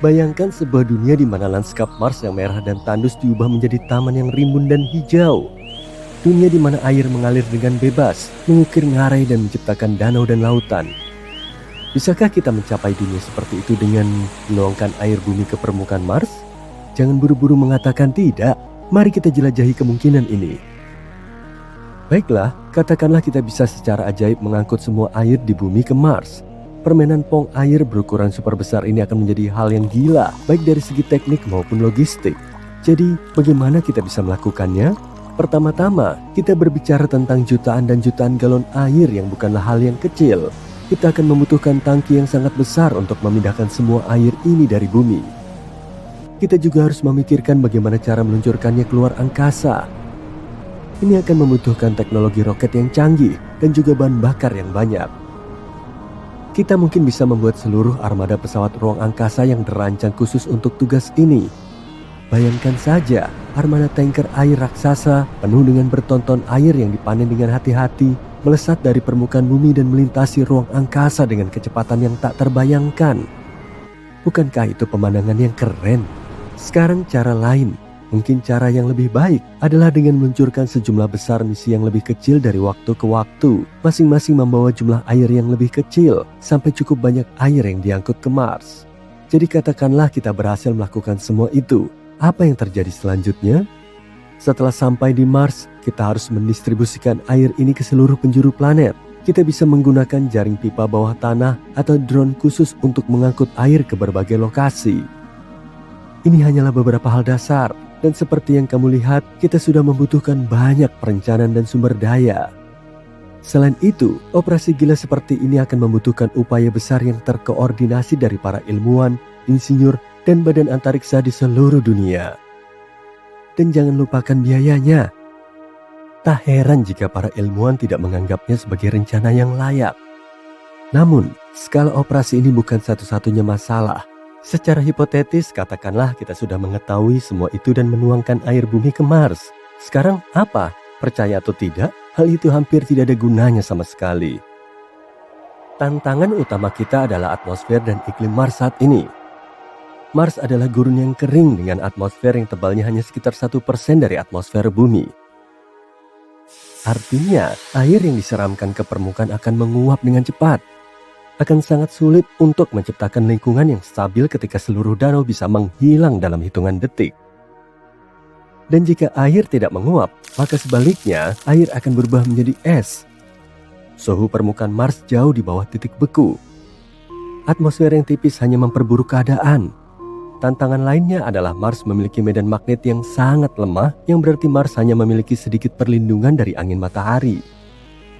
Bayangkan sebuah dunia di mana lanskap Mars yang merah dan tandus diubah menjadi taman yang rimbun dan hijau. Dunia di mana air mengalir dengan bebas, mengukir ngarai dan menciptakan danau dan lautan. Bisakah kita mencapai dunia seperti itu dengan menuangkan air bumi ke permukaan Mars? Jangan buru-buru mengatakan tidak. Mari kita jelajahi kemungkinan ini. Baiklah, katakanlah kita bisa secara ajaib mengangkut semua air di bumi ke Mars. Permainan pong air berukuran super besar ini akan menjadi hal yang gila, baik dari segi teknik maupun logistik. Jadi, bagaimana kita bisa melakukannya? Pertama-tama, kita berbicara tentang jutaan dan jutaan galon air yang bukanlah hal yang kecil. Kita akan membutuhkan tangki yang sangat besar untuk memindahkan semua air ini dari bumi. Kita juga harus memikirkan bagaimana cara meluncurkannya keluar angkasa. Ini akan membutuhkan teknologi roket yang canggih dan juga bahan bakar yang banyak. Kita mungkin bisa membuat seluruh armada pesawat ruang angkasa yang dirancang khusus untuk tugas ini. Bayangkan saja, armada tanker air raksasa penuh dengan bertonton air yang dipanen dengan hati-hati, melesat dari permukaan bumi dan melintasi ruang angkasa dengan kecepatan yang tak terbayangkan. Bukankah itu pemandangan yang keren? Sekarang cara lain, mungkin cara yang lebih baik adalah dengan meluncurkan sejumlah besar misi yang lebih kecil dari waktu ke waktu, masing-masing membawa jumlah air yang lebih kecil sampai cukup banyak air yang diangkut ke Mars. Jadi katakanlah kita berhasil melakukan semua itu. Apa yang terjadi selanjutnya? Setelah sampai di Mars, kita harus mendistribusikan air ini ke seluruh penjuru planet. Kita bisa menggunakan jaring pipa bawah tanah atau drone khusus untuk mengangkut air ke berbagai lokasi. Ini hanyalah beberapa hal dasar, dan seperti yang kamu lihat, kita sudah membutuhkan banyak perencanaan dan sumber daya. Selain itu, operasi gila seperti ini akan membutuhkan upaya besar yang terkoordinasi dari para ilmuwan, insinyur, dan badan antariksa di seluruh dunia. Dan jangan lupakan biayanya. Tak heran jika para ilmuwan tidak menganggapnya sebagai rencana yang layak. Namun, skala operasi ini bukan satu-satunya masalah. Secara hipotetis, katakanlah kita sudah mengetahui semua itu dan menuangkan air bumi ke Mars. Sekarang apa? Percaya atau tidak, hal itu hampir tidak ada gunanya sama sekali. Tantangan utama kita adalah atmosfer dan iklim Mars saat ini. Mars adalah gurun yang kering dengan atmosfer yang tebalnya hanya sekitar 1% dari atmosfer bumi. Artinya, air yang diseramkan ke permukaan akan menguap dengan cepat. Akan sangat sulit untuk menciptakan lingkungan yang stabil ketika seluruh danau bisa menghilang dalam hitungan detik. Dan jika air tidak menguap, maka sebaliknya air akan berubah menjadi es. Suhu permukaan Mars jauh di bawah titik beku. Atmosfer yang tipis hanya memperburuk keadaan. Tantangan lainnya adalah Mars memiliki medan magnet yang sangat lemah, yang berarti Mars hanya memiliki sedikit perlindungan dari angin matahari.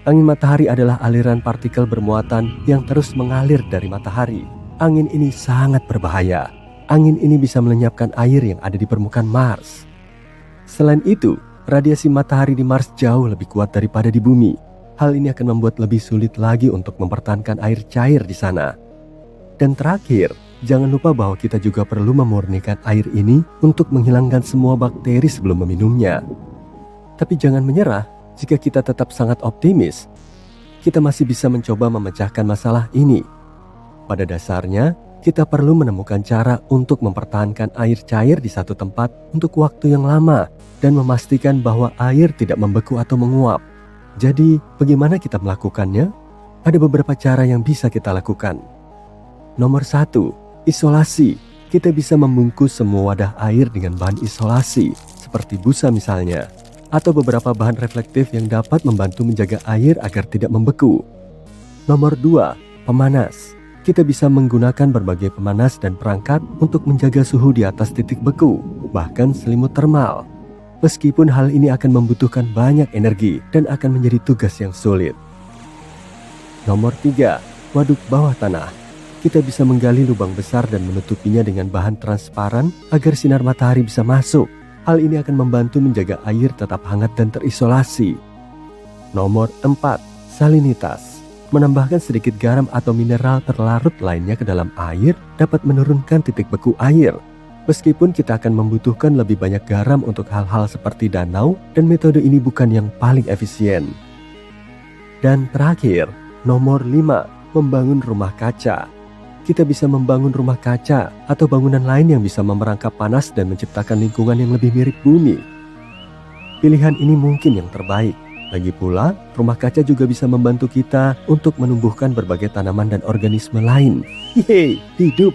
Angin matahari adalah aliran partikel bermuatan yang terus mengalir dari matahari. Angin ini sangat berbahaya. Angin ini bisa melenyapkan air yang ada di permukaan Mars. Selain itu, radiasi matahari di Mars jauh lebih kuat daripada di bumi. Hal ini akan membuat lebih sulit lagi untuk mempertahankan air cair di sana. Dan terakhir, jangan lupa bahwa kita juga perlu memurnikan air ini untuk menghilangkan semua bakteri sebelum meminumnya. Tapi jangan menyerah. Jika kita tetap sangat optimis, kita masih bisa mencoba memecahkan masalah ini. Pada dasarnya, kita perlu menemukan cara untuk mempertahankan air cair di satu tempat untuk waktu yang lama dan memastikan bahwa air tidak membeku atau menguap. Jadi, bagaimana kita melakukannya? Ada beberapa cara yang bisa kita lakukan. Nomor 1, isolasi. Kita bisa membungkus semua wadah air dengan bahan isolasi, seperti busa misalnya, atau beberapa bahan reflektif yang dapat membantu menjaga air agar tidak membeku. Nomor 2, pemanas. Kita bisa menggunakan berbagai pemanas dan perangkat untuk menjaga suhu di atas titik beku, bahkan selimut termal. Meskipun hal ini akan membutuhkan banyak energi dan akan menjadi tugas yang sulit. Nomor 3, waduk bawah tanah. Kita bisa menggali lubang besar dan menutupinya dengan bahan transparan agar sinar matahari bisa masuk. Hal ini akan membantu menjaga air tetap hangat dan terisolasi. Nomor 4, salinitas. Menambahkan sedikit garam atau mineral terlarut lainnya ke dalam air dapat menurunkan titik beku air. Meskipun kita akan membutuhkan lebih banyak garam untuk hal-hal seperti danau, dan metode ini bukan yang paling efisien. Dan terakhir, nomor 5, membangun rumah kaca. kita bisa membangun rumah kaca atau bangunan lain yang bisa memerangkap panas dan menciptakan lingkungan yang lebih mirip bumi. Pilihan ini mungkin yang terbaik. Lagi pula, rumah kaca juga bisa membantu kita untuk menumbuhkan berbagai tanaman dan organisme lain. Yeay, hidup!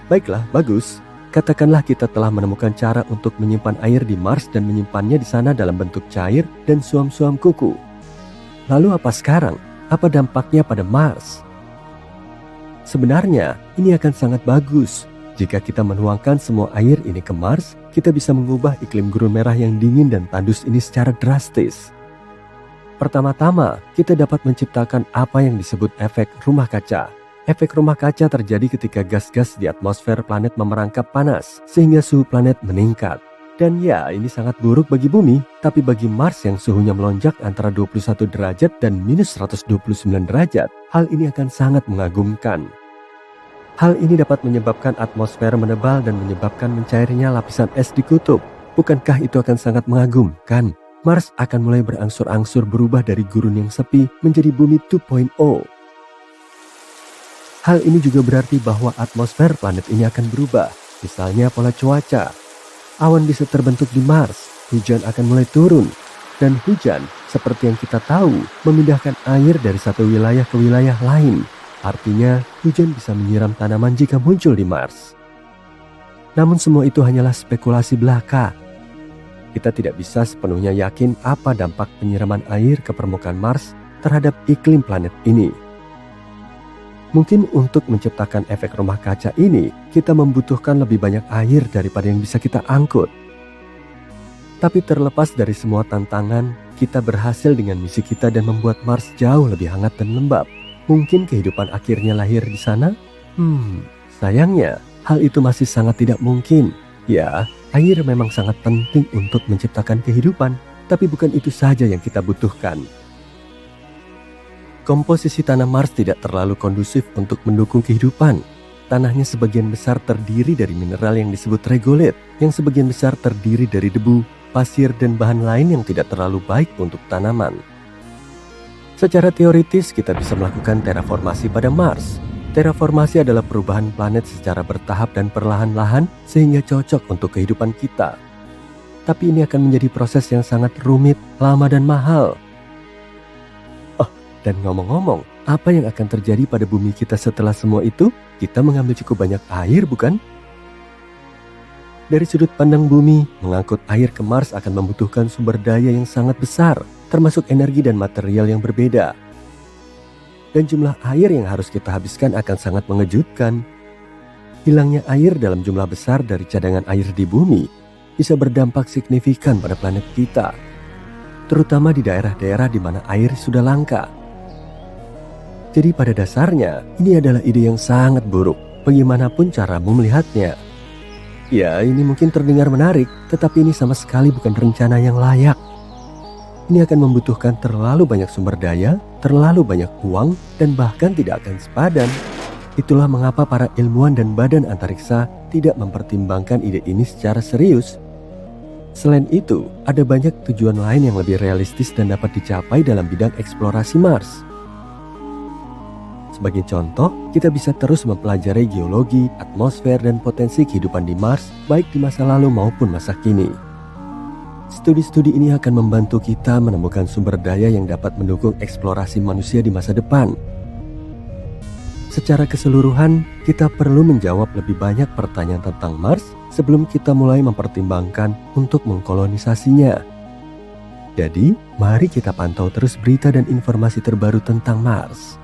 Baiklah, bagus. Katakanlah kita telah menemukan cara untuk menyimpan air di Mars dan menyimpannya di sana dalam bentuk cair dan suam-suam kuku. Lalu apa sekarang? Apa dampaknya pada Mars? Sebenarnya, ini akan sangat bagus. Jika kita menuangkan semua air ini ke Mars, kita bisa mengubah iklim gurun merah yang dingin dan tandus ini secara drastis. Pertama-tama, kita dapat menciptakan apa yang disebut efek rumah kaca. Efek rumah kaca terjadi ketika gas-gas di atmosfer planet memerangkap panas, sehingga suhu planet meningkat. Dan ya, ini sangat buruk bagi bumi, tapi bagi Mars yang suhunya melonjak antara 21 derajat dan minus 129 derajat, hal ini akan sangat mengagumkan. Hal ini dapat menyebabkan atmosfer menebal dan menyebabkan mencairnya lapisan es di kutub. Bukankah itu akan sangat mengagumkan? Mars akan mulai berangsur-angsur berubah dari gurun yang sepi menjadi bumi 2.0. Hal ini juga berarti bahwa atmosfer planet ini akan berubah. Misalnya pola cuaca. Awan bisa terbentuk di Mars, hujan akan mulai turun. Dan hujan, seperti yang kita tahu, memindahkan air dari satu wilayah ke wilayah lain. Artinya, hujan bisa menyiram tanaman jika muncul di Mars. Namun semua itu hanyalah spekulasi belaka. Kita tidak bisa sepenuhnya yakin apa dampak penyiraman air ke permukaan Mars terhadap iklim planet ini. Mungkin untuk menciptakan efek rumah kaca ini, kita membutuhkan lebih banyak air daripada yang bisa kita angkut. Tapi terlepas dari semua tantangan, kita berhasil dengan misi kita dan membuat Mars jauh lebih hangat dan lembab. Mungkin kehidupan akhirnya lahir di sana? Sayangnya, hal itu masih sangat tidak mungkin. Ya, air memang sangat penting untuk menciptakan kehidupan, tapi bukan itu saja yang kita butuhkan. Komposisi tanah Mars tidak terlalu kondusif untuk mendukung kehidupan. Tanahnya sebagian besar terdiri dari mineral yang disebut regolith, yang sebagian besar terdiri dari debu, pasir, dan bahan lain yang tidak terlalu baik untuk tanaman. Secara teoritis, kita bisa melakukan terraformasi pada Mars. Terraformasi adalah perubahan planet secara bertahap dan perlahan-lahan sehingga cocok untuk kehidupan kita. Tapi ini akan menjadi proses yang sangat rumit, lama, dan mahal. Dan ngomong-ngomong, apa yang akan terjadi pada bumi kita setelah semua itu? Kita mengambil cukup banyak air, bukan? Dari sudut pandang bumi, mengangkut air ke Mars akan membutuhkan sumber daya yang sangat besar, termasuk energi dan material yang berbeda. Dan jumlah air yang harus kita habiskan akan sangat mengejutkan. Hilangnya air dalam jumlah besar dari cadangan air di bumi bisa berdampak signifikan pada planet kita, terutama di daerah-daerah di mana air sudah langka. Jadi pada dasarnya, ini adalah ide yang sangat buruk, bagaimanapun caramu melihatnya. Ya, ini mungkin terdengar menarik, tetapi ini sama sekali bukan rencana yang layak. Ini akan membutuhkan terlalu banyak sumber daya, terlalu banyak uang, dan bahkan tidak akan sepadan. Itulah mengapa para ilmuwan dan badan antariksa tidak mempertimbangkan ide ini secara serius. Selain itu, ada banyak tujuan lain yang lebih realistis dan dapat dicapai dalam bidang eksplorasi Mars. Sebagai contoh, kita bisa terus mempelajari geologi, atmosfer, dan potensi kehidupan di Mars, baik di masa lalu maupun masa kini. Studi-studi ini akan membantu kita menemukan sumber daya yang dapat mendukung eksplorasi manusia di masa depan. Secara keseluruhan, kita perlu menjawab lebih banyak pertanyaan tentang Mars sebelum kita mulai mempertimbangkan untuk mengkolonisasinya. Jadi, mari kita pantau terus berita dan informasi terbaru tentang Mars.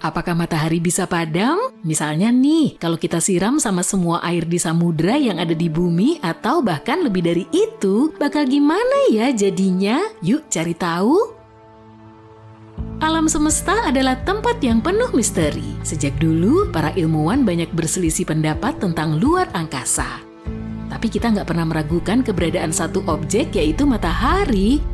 Apakah matahari bisa padam? Misalnya nih, kalau kita siram sama semua air di samudra yang ada di bumi atau bahkan lebih dari itu, bakal gimana ya jadinya? Yuk cari tahu. Alam semesta adalah tempat yang penuh misteri. Sejak dulu, para ilmuwan banyak berselisih pendapat tentang luar angkasa. Tapi kita nggak pernah meragukan keberadaan satu objek, yaitu matahari.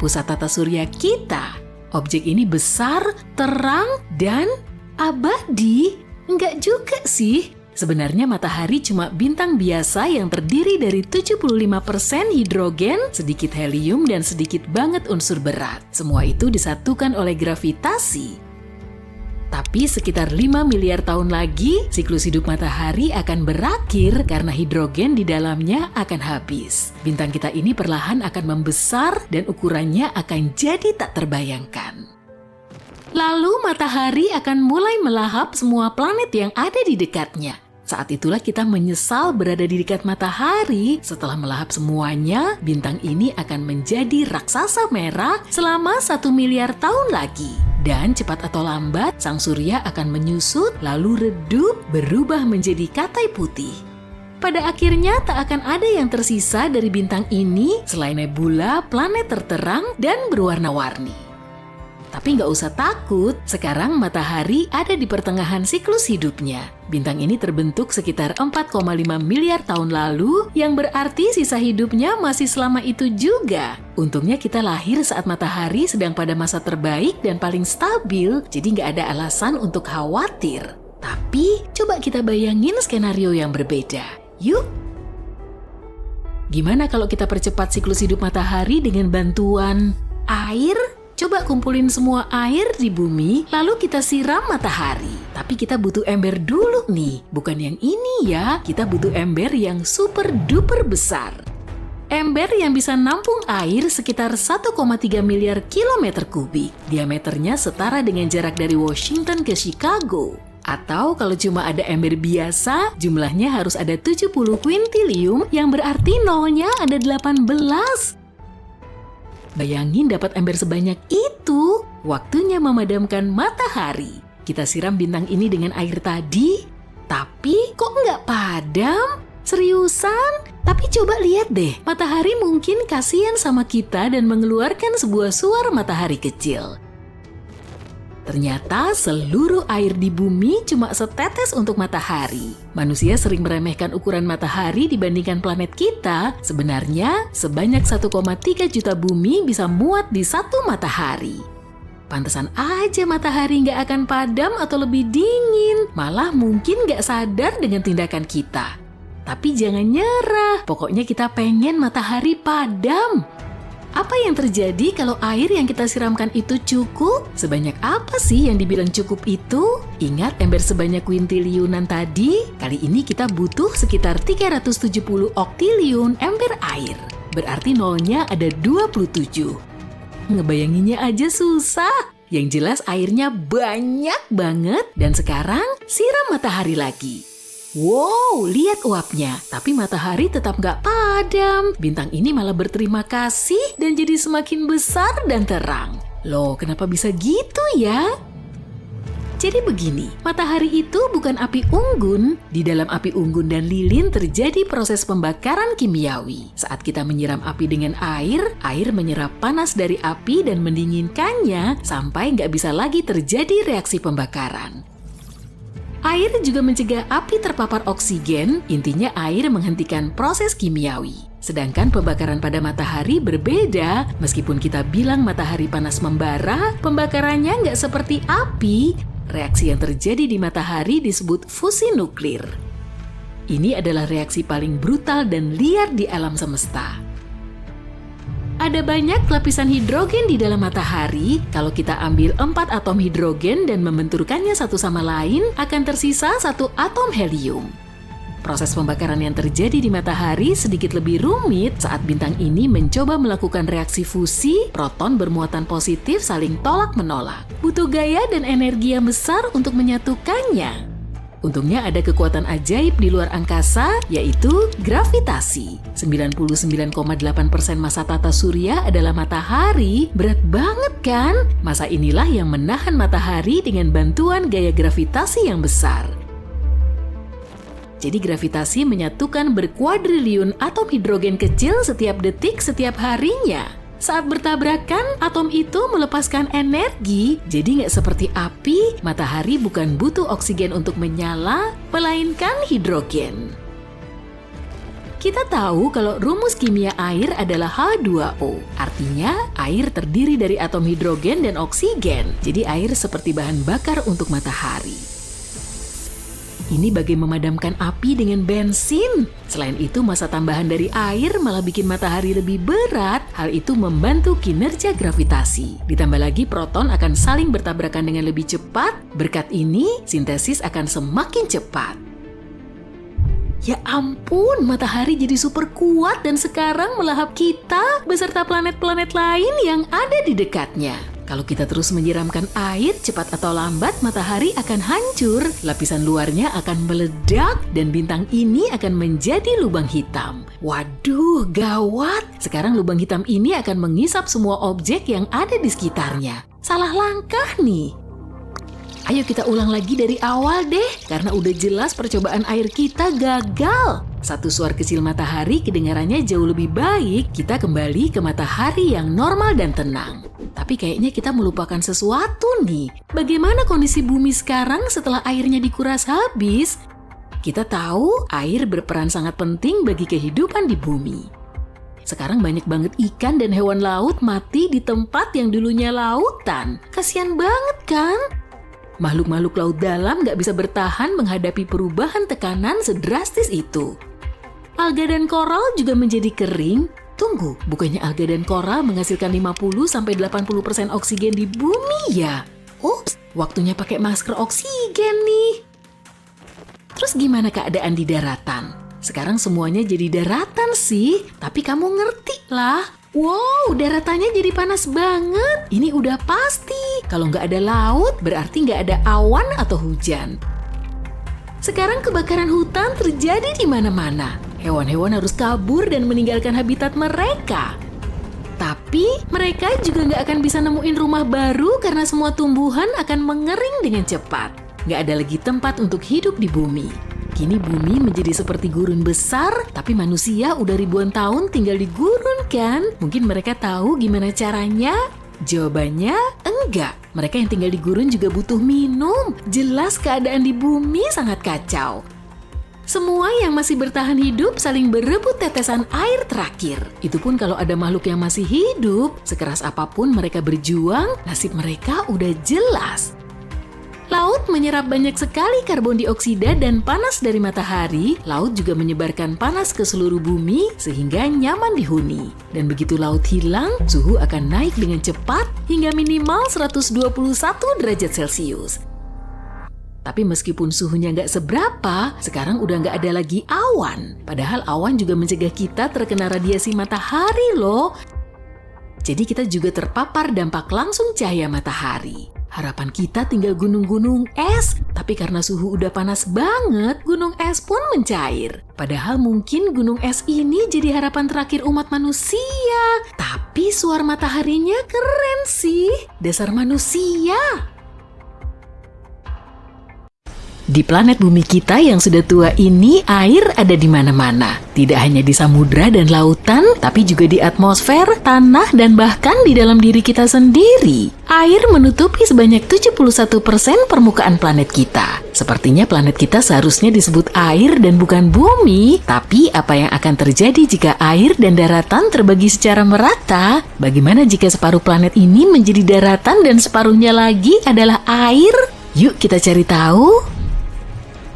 Pusat tata surya kita. Objek ini besar, terang, dan abadi. Enggak juga sih. Sebenarnya matahari cuma bintang biasa yang terdiri dari 75% hidrogen, sedikit helium, dan sedikit banget unsur berat. Semua itu disatukan oleh gravitasi. Tapi sekitar 5 miliar tahun lagi, siklus hidup matahari akan berakhir karena hidrogen di dalamnya akan habis. Bintang kita ini perlahan akan membesar dan ukurannya akan jadi tak terbayangkan. Lalu matahari akan mulai melahap semua planet yang ada di dekatnya. Saat itulah kita menyesal berada di dekat matahari. Setelah melahap semuanya, bintang ini akan menjadi raksasa merah selama 1 miliar tahun lagi. Dan cepat atau lambat, sang surya akan menyusut lalu redup berubah menjadi katai putih. Pada akhirnya tak akan ada yang tersisa dari bintang ini selain nebula, planet terterang, dan berwarna-warni. Tapi nggak usah takut, sekarang matahari ada di pertengahan siklus hidupnya. Bintang ini terbentuk sekitar 4,5 miliar tahun lalu, yang berarti sisa hidupnya masih selama itu juga. Untungnya kita lahir saat matahari sedang pada masa terbaik dan paling stabil, jadi nggak ada alasan untuk khawatir. Tapi, coba kita bayangin skenario yang berbeda. Yuk! Gimana kalau kita percepat siklus hidup matahari dengan bantuan air? Coba kumpulin semua air di bumi, lalu kita siram matahari. Tapi kita butuh ember dulu nih, bukan yang ini ya. Kita butuh ember yang super duper besar. Ember yang bisa nampung air sekitar 1,3 miliar kilometer kubik. Diameternya setara dengan jarak dari Washington ke Chicago. Atau kalau cuma ada ember biasa, jumlahnya harus ada 70 kuintilium, yang berarti nolnya ada 18. Bayangin dapat ember sebanyak itu, waktunya memadamkan matahari. Kita siram bintang ini dengan air tadi, tapi kok nggak padam? Seriusan? Tapi coba lihat deh, matahari mungkin kasihan sama kita dan mengeluarkan sebuah suar matahari kecil. Ternyata seluruh air di bumi cuma setetes untuk matahari. Manusia sering meremehkan ukuran matahari dibandingkan planet kita. Sebenarnya, sebanyak 1,3 juta bumi bisa muat di satu matahari. Pantesan aja matahari nggak akan padam atau lebih dingin. Malah mungkin nggak sadar dengan tindakan kita. Tapi jangan nyerah, pokoknya kita pengen matahari padam. Apa yang terjadi kalau air yang kita siramkan itu cukup? Sebanyak apa sih yang dibilang cukup itu? Ingat ember sebanyak kuintiliunan tadi? Kali ini kita butuh sekitar 370 oktiliun ember air. Berarti nolnya ada 27. Ngebayanginnya aja susah. Yang jelas airnya banyak banget dan sekarang siram matahari lagi. Wow, lihat uapnya. Tapi matahari tetap nggak padam. Bintang ini malah berterima kasih dan jadi semakin besar dan terang. Loh, kenapa bisa gitu ya? Jadi begini, matahari itu bukan api unggun. Di dalam api unggun dan lilin terjadi proses pembakaran kimiawi. Saat kita menyiram api dengan air, air menyerap panas dari api dan mendinginkannya sampai nggak bisa lagi terjadi reaksi pembakaran. Air juga mencegah api terpapar oksigen, intinya air menghentikan proses kimiawi. Sedangkan pembakaran pada matahari berbeda, meskipun kita bilang matahari panas membara, pembakarannya nggak seperti api. Reaksi yang terjadi di matahari disebut fusi nuklir. Ini adalah reaksi paling brutal dan liar di alam semesta. Ada banyak lapisan hidrogen di dalam matahari. Kalau kita ambil 4 atom hidrogen dan membenturkannya satu sama lain, akan tersisa 1 atom helium. Proses pembakaran yang terjadi di matahari sedikit lebih rumit saat bintang ini mencoba melakukan reaksi fusi, proton bermuatan positif saling tolak-menolak. Butuh gaya dan energi yang besar untuk menyatukannya. Untungnya ada kekuatan ajaib di luar angkasa, yaitu gravitasi. 99,8% massa tata surya adalah matahari. Berat banget kan? Massa inilah yang menahan matahari dengan bantuan gaya gravitasi yang besar. Jadi gravitasi menyatukan berkuadriliun atom hidrogen kecil setiap detik setiap harinya. Saat bertabrakan, atom itu melepaskan energi, jadi nggak seperti api, matahari bukan butuh oksigen untuk menyala, melainkan hidrogen. Kita tahu kalau rumus kimia air adalah H2O, artinya air terdiri dari atom hidrogen dan oksigen, jadi air seperti bahan bakar untuk matahari. Ini bagai memadamkan api dengan bensin. Selain itu, massa tambahan dari air malah bikin matahari lebih berat. Hal itu membantu kinerja gravitasi. Ditambah lagi, proton akan saling bertabrakan dengan lebih cepat. Berkat ini, sintesis akan semakin cepat. Ya ampun, matahari jadi super kuat dan sekarang melahap kita beserta planet-planet lain yang ada di dekatnya. Kalau kita terus menyiramkan air, cepat atau lambat matahari akan hancur, lapisan luarnya akan meledak, dan bintang ini akan menjadi lubang hitam. Waduh, gawat! Sekarang lubang hitam ini akan mengisap semua objek yang ada di sekitarnya. Salah langkah nih. Ayo kita ulang lagi dari awal deh, karena udah jelas percobaan air kita gagal. Satu suar kecil matahari kedengarannya jauh lebih baik, kita kembali ke matahari yang normal dan tenang. Tapi kayaknya kita melupakan sesuatu nih. Bagaimana kondisi bumi sekarang setelah airnya dikuras habis? Kita tahu air berperan sangat penting bagi kehidupan di bumi. Sekarang banyak banget ikan dan hewan laut mati di tempat yang dulunya lautan. Kasian banget kan? Makhluk-makhluk laut dalam gak bisa bertahan menghadapi perubahan tekanan sedrastis itu. Alga dan koral juga menjadi kering. Tunggu, bukannya alga dan koral menghasilkan 50-80% oksigen di bumi ya? Ups, waktunya pakai masker oksigen nih. Terus gimana keadaan di daratan? Sekarang semuanya jadi daratan sih, tapi kamu ngerti lah. Wow, daratannya jadi panas banget. Ini udah pasti. Kalau nggak ada laut, berarti nggak ada awan atau hujan. Sekarang kebakaran hutan terjadi di mana-mana. Hewan-hewan harus kabur dan meninggalkan habitat mereka. Tapi mereka juga nggak akan bisa nemuin rumah baru karena semua tumbuhan akan mengering dengan cepat. Nggak ada lagi tempat untuk hidup di bumi. Kini bumi menjadi seperti gurun besar, tapi manusia udah ribuan tahun tinggal di gurun kan? Mungkin mereka tahu gimana caranya? Jawabannya enggak. Mereka yang tinggal di gurun juga butuh minum. Jelas keadaan di bumi sangat kacau. Semua yang masih bertahan hidup saling berebut tetesan air terakhir. Itu pun kalau ada makhluk yang masih hidup, sekeras apapun mereka berjuang, nasib mereka udah jelas. Laut menyerap banyak sekali karbon dioksida dan panas dari matahari. Laut juga menyebarkan panas ke seluruh bumi sehingga nyaman dihuni. Dan begitu laut hilang, suhu akan naik dengan cepat hingga minimal 121 derajat Celcius. Tapi meskipun suhunya nggak seberapa, sekarang udah nggak ada lagi awan. Padahal awan juga mencegah kita terkena radiasi matahari loh. Jadi kita juga terpapar dampak langsung cahaya matahari. Harapan kita tinggal gunung-gunung es, tapi karena suhu udah panas banget, gunung es pun mencair. Padahal mungkin gunung es ini jadi harapan terakhir umat manusia. Tapi suar mataharinya keren sih, dasar manusia. Di planet bumi kita yang sudah tua ini, air ada di mana-mana. Tidak hanya di samudra dan lautan, tapi juga di atmosfer, tanah, dan bahkan di dalam diri kita sendiri. Air menutupi sebanyak 71% permukaan planet kita. Sepertinya planet kita seharusnya disebut air dan bukan bumi. Tapi apa yang akan terjadi jika air dan daratan terbagi secara merata? Bagaimana jika separuh planet ini menjadi daratan dan separuhnya lagi adalah air? Yuk kita cari tahu.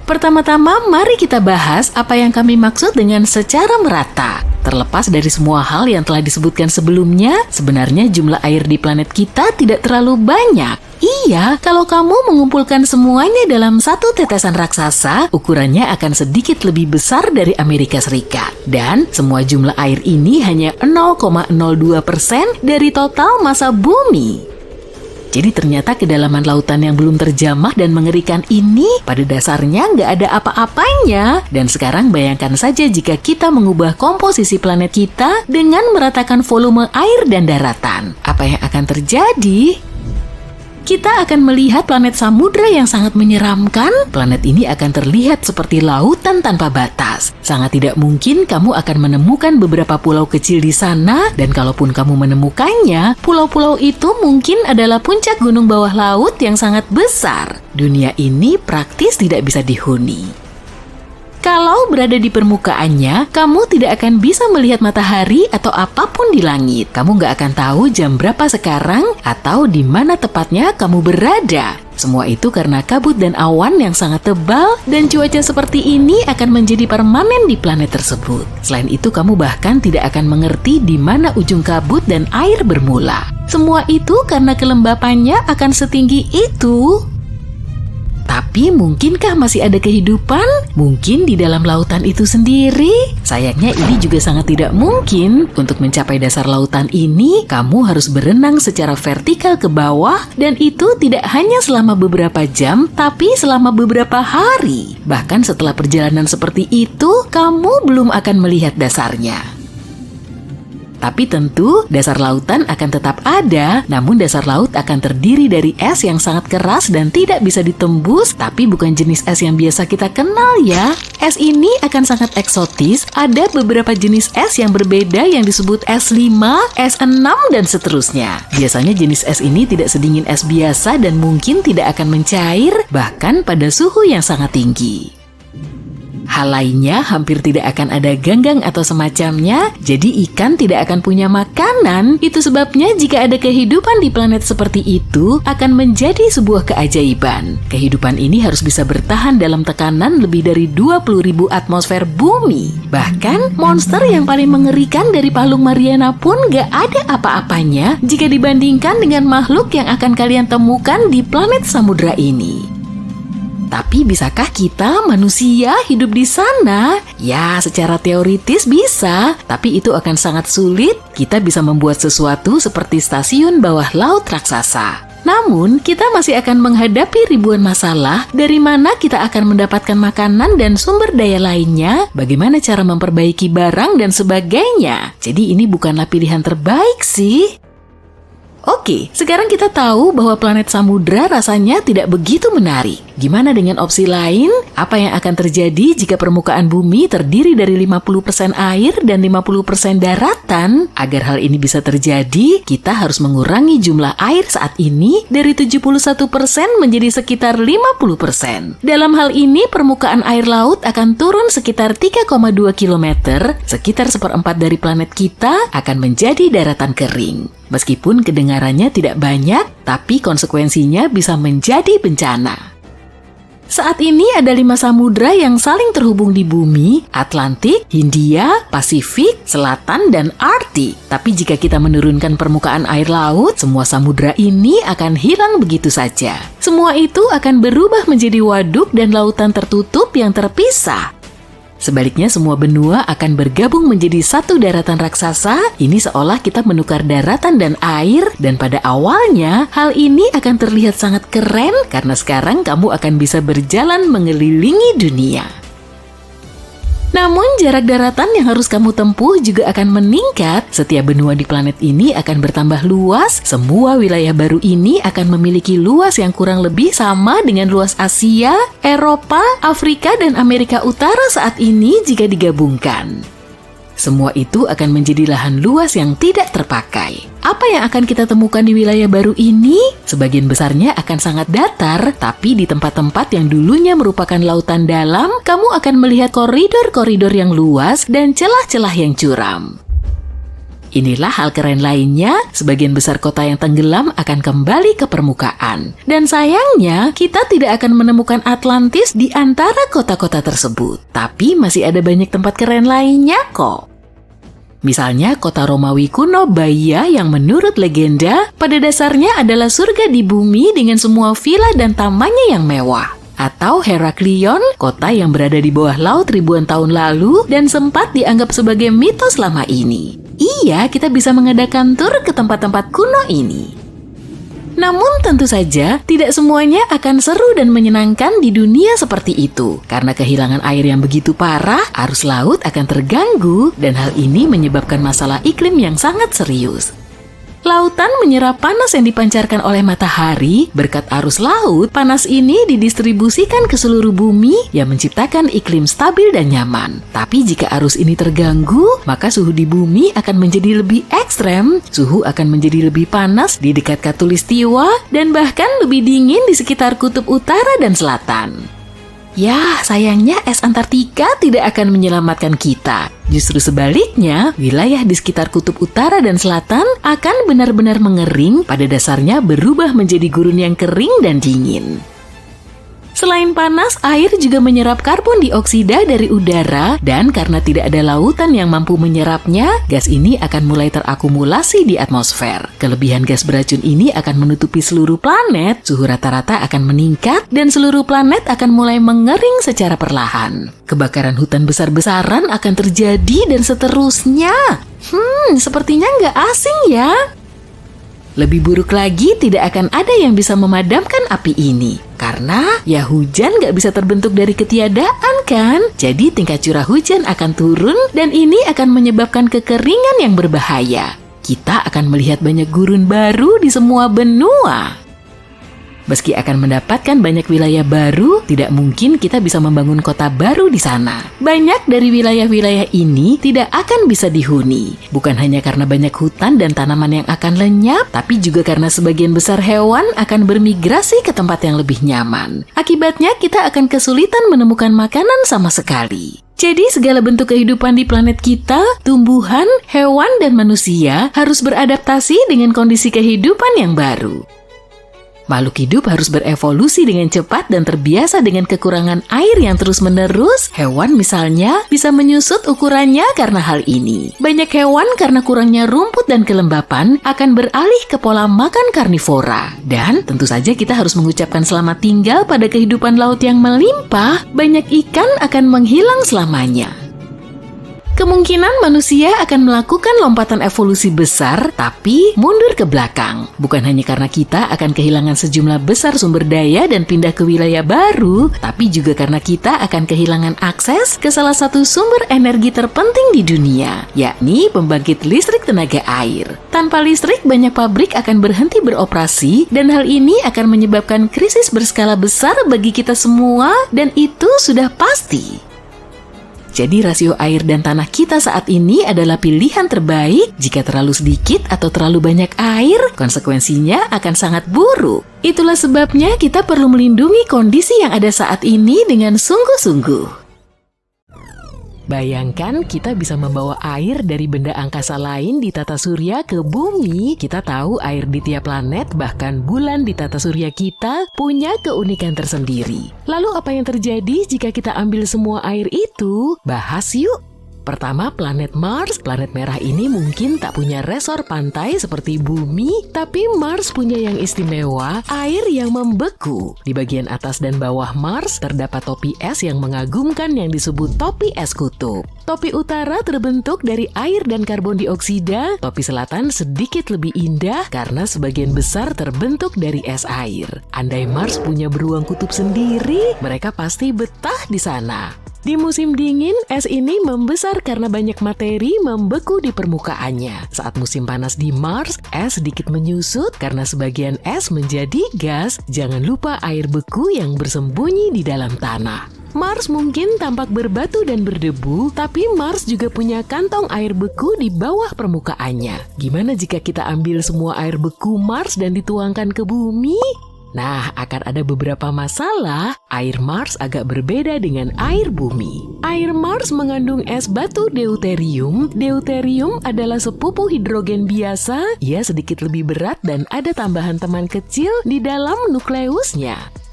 Pertama-tama, mari kita bahas apa yang kami maksud dengan secara merata. Terlepas dari semua hal yang telah disebutkan sebelumnya, sebenarnya jumlah air di planet kita tidak terlalu banyak. Iya, kalau kamu mengumpulkan semuanya dalam satu tetesan raksasa, ukurannya akan sedikit lebih besar dari Amerika Serikat. Dan semua jumlah air ini hanya 0,02% dari total massa bumi. Jadi ternyata kedalaman lautan yang belum terjamah dan mengerikan ini pada dasarnya nggak ada apa-apanya. Dan sekarang bayangkan saja jika kita mengubah komposisi planet kita dengan meratakan volume air dan daratan. Apa yang akan terjadi? Kita akan melihat planet samudra yang sangat menyeramkan. Planet ini akan terlihat seperti lautan tanpa batas. Sangat tidak mungkin kamu akan menemukan beberapa pulau kecil di sana, dan kalaupun kamu menemukannya, pulau-pulau itu mungkin adalah puncak gunung bawah laut yang sangat besar. Dunia ini praktis tidak bisa dihuni. Kalau berada di permukaannya, kamu tidak akan bisa melihat matahari atau apapun di langit. Kamu nggak akan tahu jam berapa sekarang atau di mana tepatnya kamu berada. Semua itu karena kabut dan awan yang sangat tebal dan cuaca seperti ini akan menjadi permanen di planet tersebut. Selain itu, kamu bahkan tidak akan mengerti di mana ujung kabut dan air bermula. Semua itu karena kelembapannya akan setinggi itu. Tapi mungkinkah masih ada kehidupan? Mungkin di dalam lautan itu sendiri? Sayangnya ini juga sangat tidak mungkin. Untuk mencapai dasar lautan ini, kamu harus berenang secara vertikal ke bawah, dan itu tidak hanya selama beberapa jam, tapi selama beberapa hari. Bahkan setelah perjalanan seperti itu, kamu belum akan melihat dasarnya. Tapi tentu dasar lautan akan tetap ada, namun dasar laut akan terdiri dari es yang sangat keras dan tidak bisa ditembus, tapi bukan jenis es yang biasa kita kenal ya. Es ini akan sangat eksotis, ada beberapa jenis es yang berbeda yang disebut S5, S6, dan seterusnya. Biasanya jenis es ini tidak sedingin es biasa dan mungkin tidak akan mencair, bahkan pada suhu yang sangat tinggi. Hal lainnya, hampir tidak akan ada ganggang atau semacamnya, jadi ikan tidak akan punya makanan. Itu sebabnya jika ada kehidupan di planet seperti itu, akan menjadi sebuah keajaiban. Kehidupan ini harus bisa bertahan dalam tekanan lebih dari 20.000 atmosfer bumi. Bahkan, monster yang paling mengerikan dari Palung Mariana pun gak ada apa-apanya jika dibandingkan dengan makhluk yang akan kalian temukan di planet samudra ini. Tapi bisakah kita manusia hidup di sana? Ya, secara teoritis bisa, tapi itu akan sangat sulit. Kita bisa membuat sesuatu seperti stasiun bawah laut raksasa. Namun, kita masih akan menghadapi ribuan masalah. Dari mana kita akan mendapatkan makanan dan sumber daya lainnya? Bagaimana cara memperbaiki barang dan sebagainya? Jadi ini bukanlah pilihan terbaik sih. Oke, sekarang kita tahu bahwa planet samudra rasanya tidak begitu menarik. Gimana dengan opsi lain? Apa yang akan terjadi jika permukaan bumi terdiri dari 50% air dan 50% daratan? Agar hal ini bisa terjadi, kita harus mengurangi jumlah air saat ini dari 71% menjadi sekitar 50%. Dalam hal ini, permukaan air laut akan turun sekitar 3,2 km, sekitar 1/4 dari planet kita akan menjadi daratan kering. Meskipun kedengarannya tidak banyak, tapi konsekuensinya bisa menjadi bencana. Saat ini ada 5 samudra yang saling terhubung di bumi: Atlantik, Hindia, Pasifik, Selatan, dan Arktik. Tapi jika kita menurunkan permukaan air laut, semua samudra ini akan hilang begitu saja. Semua itu akan berubah menjadi waduk dan lautan tertutup yang terpisah. Sebaliknya, semua benua akan bergabung menjadi satu daratan raksasa. Ini seolah kita menukar daratan dan air, dan pada awalnya hal ini akan terlihat sangat keren karena sekarang kamu akan bisa berjalan mengelilingi dunia. Namun jarak daratan yang harus kamu tempuh juga akan meningkat. Setiap benua di planet ini akan bertambah luas. Semua wilayah baru ini akan memiliki luas yang kurang lebih sama dengan luas Asia, Eropa, Afrika, dan Amerika Utara saat ini jika digabungkan. Semua itu akan menjadi lahan luas yang tidak terpakai. Apa yang akan kita temukan di wilayah baru ini? Sebagian besarnya akan sangat datar, tapi di tempat-tempat yang dulunya merupakan lautan dalam, kamu akan melihat koridor-koridor yang luas dan celah-celah yang curam. Inilah hal keren lainnya, sebagian besar kota yang tenggelam akan kembali ke permukaan. Dan sayangnya, kita tidak akan menemukan Atlantis di antara kota-kota tersebut. Tapi masih ada banyak tempat keren lainnya kok. Misalnya kota Romawi kuno Baia yang menurut legenda pada dasarnya adalah surga di bumi dengan semua villa dan tamannya yang mewah. Atau Heraklion, kota yang berada di bawah laut ribuan tahun lalu dan sempat dianggap sebagai mitos lama ini. Iya, kita bisa mengadakan tur ke tempat-tempat kuno ini. Namun tentu saja, tidak semuanya akan seru dan menyenangkan di dunia seperti itu. Karena kehilangan air yang begitu parah, arus laut akan terganggu, dan hal ini menyebabkan masalah iklim yang sangat serius. Lautan menyerap panas yang dipancarkan oleh matahari. Berkat arus laut, panas ini didistribusikan ke seluruh bumi yang menciptakan iklim stabil dan nyaman. Tapi jika arus ini terganggu, maka suhu di bumi akan menjadi lebih ekstrem. Suhu akan menjadi lebih panas di dekat Khatulistiwa dan bahkan lebih dingin di sekitar kutub utara dan selatan. Ya, sayangnya es Antartika tidak akan menyelamatkan kita. Justru sebaliknya, wilayah di sekitar kutub utara dan selatan akan benar-benar mengering, pada dasarnya berubah menjadi gurun yang kering dan dingin. Selain panas, air juga menyerap karbon dioksida dari udara dan karena tidak ada lautan yang mampu menyerapnya, gas ini akan mulai terakumulasi di atmosfer. Kelebihan gas beracun ini akan menutupi seluruh planet, suhu rata-rata akan meningkat dan seluruh planet akan mulai mengering secara perlahan. Kebakaran hutan besar-besaran akan terjadi dan seterusnya. Sepertinya nggak asing ya. Lebih buruk lagi, tidak akan ada yang bisa memadamkan api ini. Karena ya hujan nggak bisa terbentuk dari ketiadaan kan? Jadi tingkat curah hujan akan turun dan ini akan menyebabkan kekeringan yang berbahaya. Kita akan melihat banyak gurun baru di semua benua. Meski akan mendapatkan banyak wilayah baru, tidak mungkin kita bisa membangun kota baru di sana. Banyak dari wilayah-wilayah ini tidak akan bisa dihuni. Bukan hanya karena banyak hutan dan tanaman yang akan lenyap, tapi juga karena sebagian besar hewan akan bermigrasi ke tempat yang lebih nyaman. Akibatnya kita akan kesulitan menemukan makanan sama sekali. Jadi segala bentuk kehidupan di planet kita, tumbuhan, hewan, dan manusia harus beradaptasi dengan kondisi kehidupan yang baru. Makhluk hidup harus berevolusi dengan cepat dan terbiasa dengan kekurangan air yang terus-menerus. Hewan misalnya bisa menyusut ukurannya karena hal ini. Banyak hewan karena kurangnya rumput dan kelembapan akan beralih ke pola makan karnivora. Dan tentu saja kita harus mengucapkan selamat tinggal pada kehidupan laut yang melimpah. Banyak ikan akan menghilang selamanya. Kemungkinan manusia akan melakukan lompatan evolusi besar, tapi mundur ke belakang. Bukan hanya karena kita akan kehilangan sejumlah besar sumber daya dan pindah ke wilayah baru, tapi juga karena kita akan kehilangan akses ke salah satu sumber energi terpenting di dunia, yakni pembangkit listrik tenaga air. Tanpa listrik, banyak pabrik akan berhenti beroperasi, dan hal ini akan menyebabkan krisis berskala besar bagi kita semua, dan itu sudah pasti. Jadi rasio air dan tanah kita saat ini adalah pilihan terbaik. Jika terlalu sedikit atau terlalu banyak air, konsekuensinya akan sangat buruk. Itulah sebabnya kita perlu melindungi kondisi yang ada saat ini dengan sungguh-sungguh. Bayangkan kita bisa membawa air dari benda angkasa lain di tata surya ke bumi. Kita tahu air di tiap planet, bahkan bulan di tata surya kita, punya keunikan tersendiri. Lalu apa yang terjadi jika kita ambil semua air itu? Bahas yuk! Pertama, planet Mars. Planet merah ini mungkin tak punya resor pantai seperti bumi, tapi Mars punya yang istimewa, air yang membeku. Di bagian atas dan bawah Mars terdapat topi es yang mengagumkan yang disebut topi es kutub. Topi utara terbentuk dari air dan karbon dioksida, topi selatan sedikit lebih indah karena sebagian besar terbentuk dari es air. Andai Mars punya beruang kutub sendiri, mereka pasti betah di sana. Di musim dingin, es ini membesar karena banyak materi membeku di permukaannya. Saat musim panas di Mars, es sedikit menyusut karena sebagian es menjadi gas. Jangan lupa air beku yang bersembunyi di dalam tanah. Mars mungkin tampak berbatu dan berdebu, tapi Mars juga punya kantong air beku di bawah permukaannya. Gimana jika kita ambil semua air beku Mars dan dituangkan ke bumi? Nah, akan ada beberapa masalah. Air Mars agak berbeda dengan air bumi. Air Mars mengandung es batu deuterium. Deuterium adalah sepupu hidrogen biasa. Ia sedikit lebih berat dan ada tambahan teman kecil di dalam nukleusnya.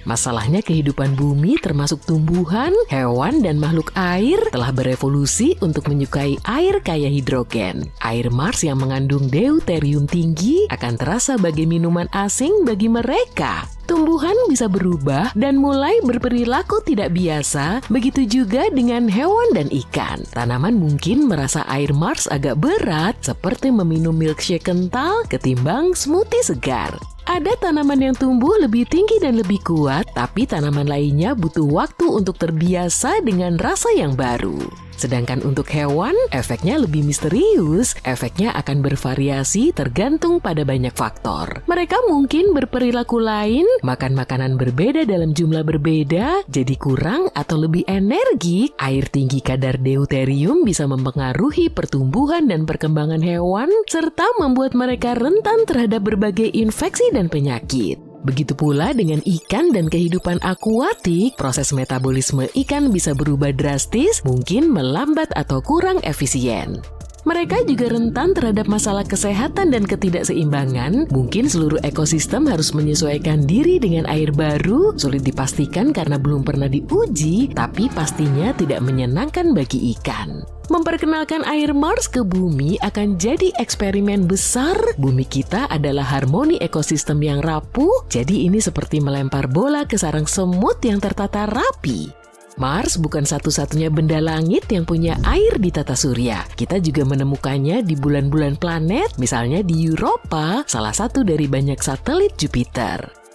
Masalahnya kehidupan bumi termasuk tumbuhan, hewan, dan makhluk air telah berevolusi untuk menyukai air kaya hidrogen. Air Mars yang mengandung deuterium tinggi akan terasa bagai minuman asing bagi mereka. Tumbuhan bisa berubah dan mulai berperilaku tidak biasa, begitu juga dengan hewan dan ikan. Tanaman mungkin merasa air Mars agak berat, seperti meminum milkshake kental ketimbang smoothie segar. Ada tanaman yang tumbuh lebih tinggi dan lebih kuat, tapi tanaman lainnya butuh waktu untuk terbiasa dengan rasa yang baru. Sedangkan untuk hewan, efeknya lebih misterius. Efeknya akan bervariasi tergantung pada banyak faktor. Mereka mungkin berperilaku lain, makan makanan berbeda dalam jumlah berbeda, jadi kurang atau lebih energik. Air tinggi kadar deuterium bisa mempengaruhi pertumbuhan dan perkembangan hewan, serta membuat mereka rentan terhadap berbagai infeksi dan penyakit. Begitu pula dengan ikan dan kehidupan akuatik, proses metabolisme ikan bisa berubah drastis, mungkin melambat atau kurang efisien. Mereka juga rentan terhadap masalah kesehatan dan ketidakseimbangan. Mungkin seluruh ekosistem harus menyesuaikan diri dengan air baru, sulit dipastikan karena belum pernah diuji, tapi pastinya tidak menyenangkan bagi ikan. Memperkenalkan air Mars ke bumi akan jadi eksperimen besar. Bumi kita adalah harmoni ekosistem yang rapuh, jadi ini seperti melempar bola ke sarang semut yang tertata rapi. Mars bukan satu-satunya benda langit yang punya air di tata surya. Kita juga menemukannya di bulan-bulan planet, misalnya di Europa, salah satu dari banyak satelit Jupiter.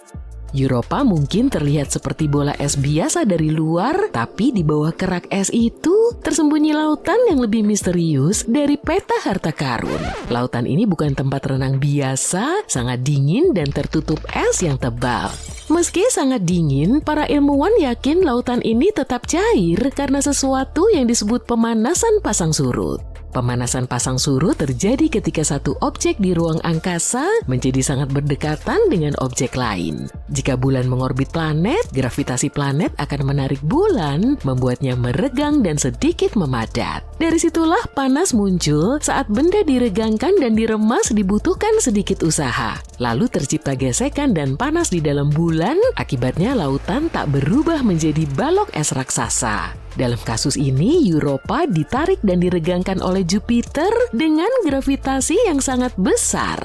Europa mungkin terlihat seperti bola es biasa dari luar, tapi di bawah kerak es itu tersembunyi lautan yang lebih misterius dari peta harta karun. Lautan ini bukan tempat renang biasa, sangat dingin dan tertutup es yang tebal. Meski sangat dingin, para ilmuwan yakin lautan ini tetap cair karena sesuatu yang disebut pemanasan pasang surut. Pemanasan pasang surut terjadi ketika satu objek di ruang angkasa menjadi sangat berdekatan dengan objek lain. Jika bulan mengorbit planet, gravitasi planet akan menarik bulan, membuatnya meregang dan sedikit memadat. Dari situlah panas muncul. Saat benda diregangkan dan diremas dibutuhkan sedikit usaha. Lalu tercipta gesekan dan panas di dalam bulan, akibatnya lautan tak berubah menjadi balok es raksasa. Dalam kasus ini, Europa ditarik dan diregangkan oleh Jupiter dengan gravitasi yang sangat besar.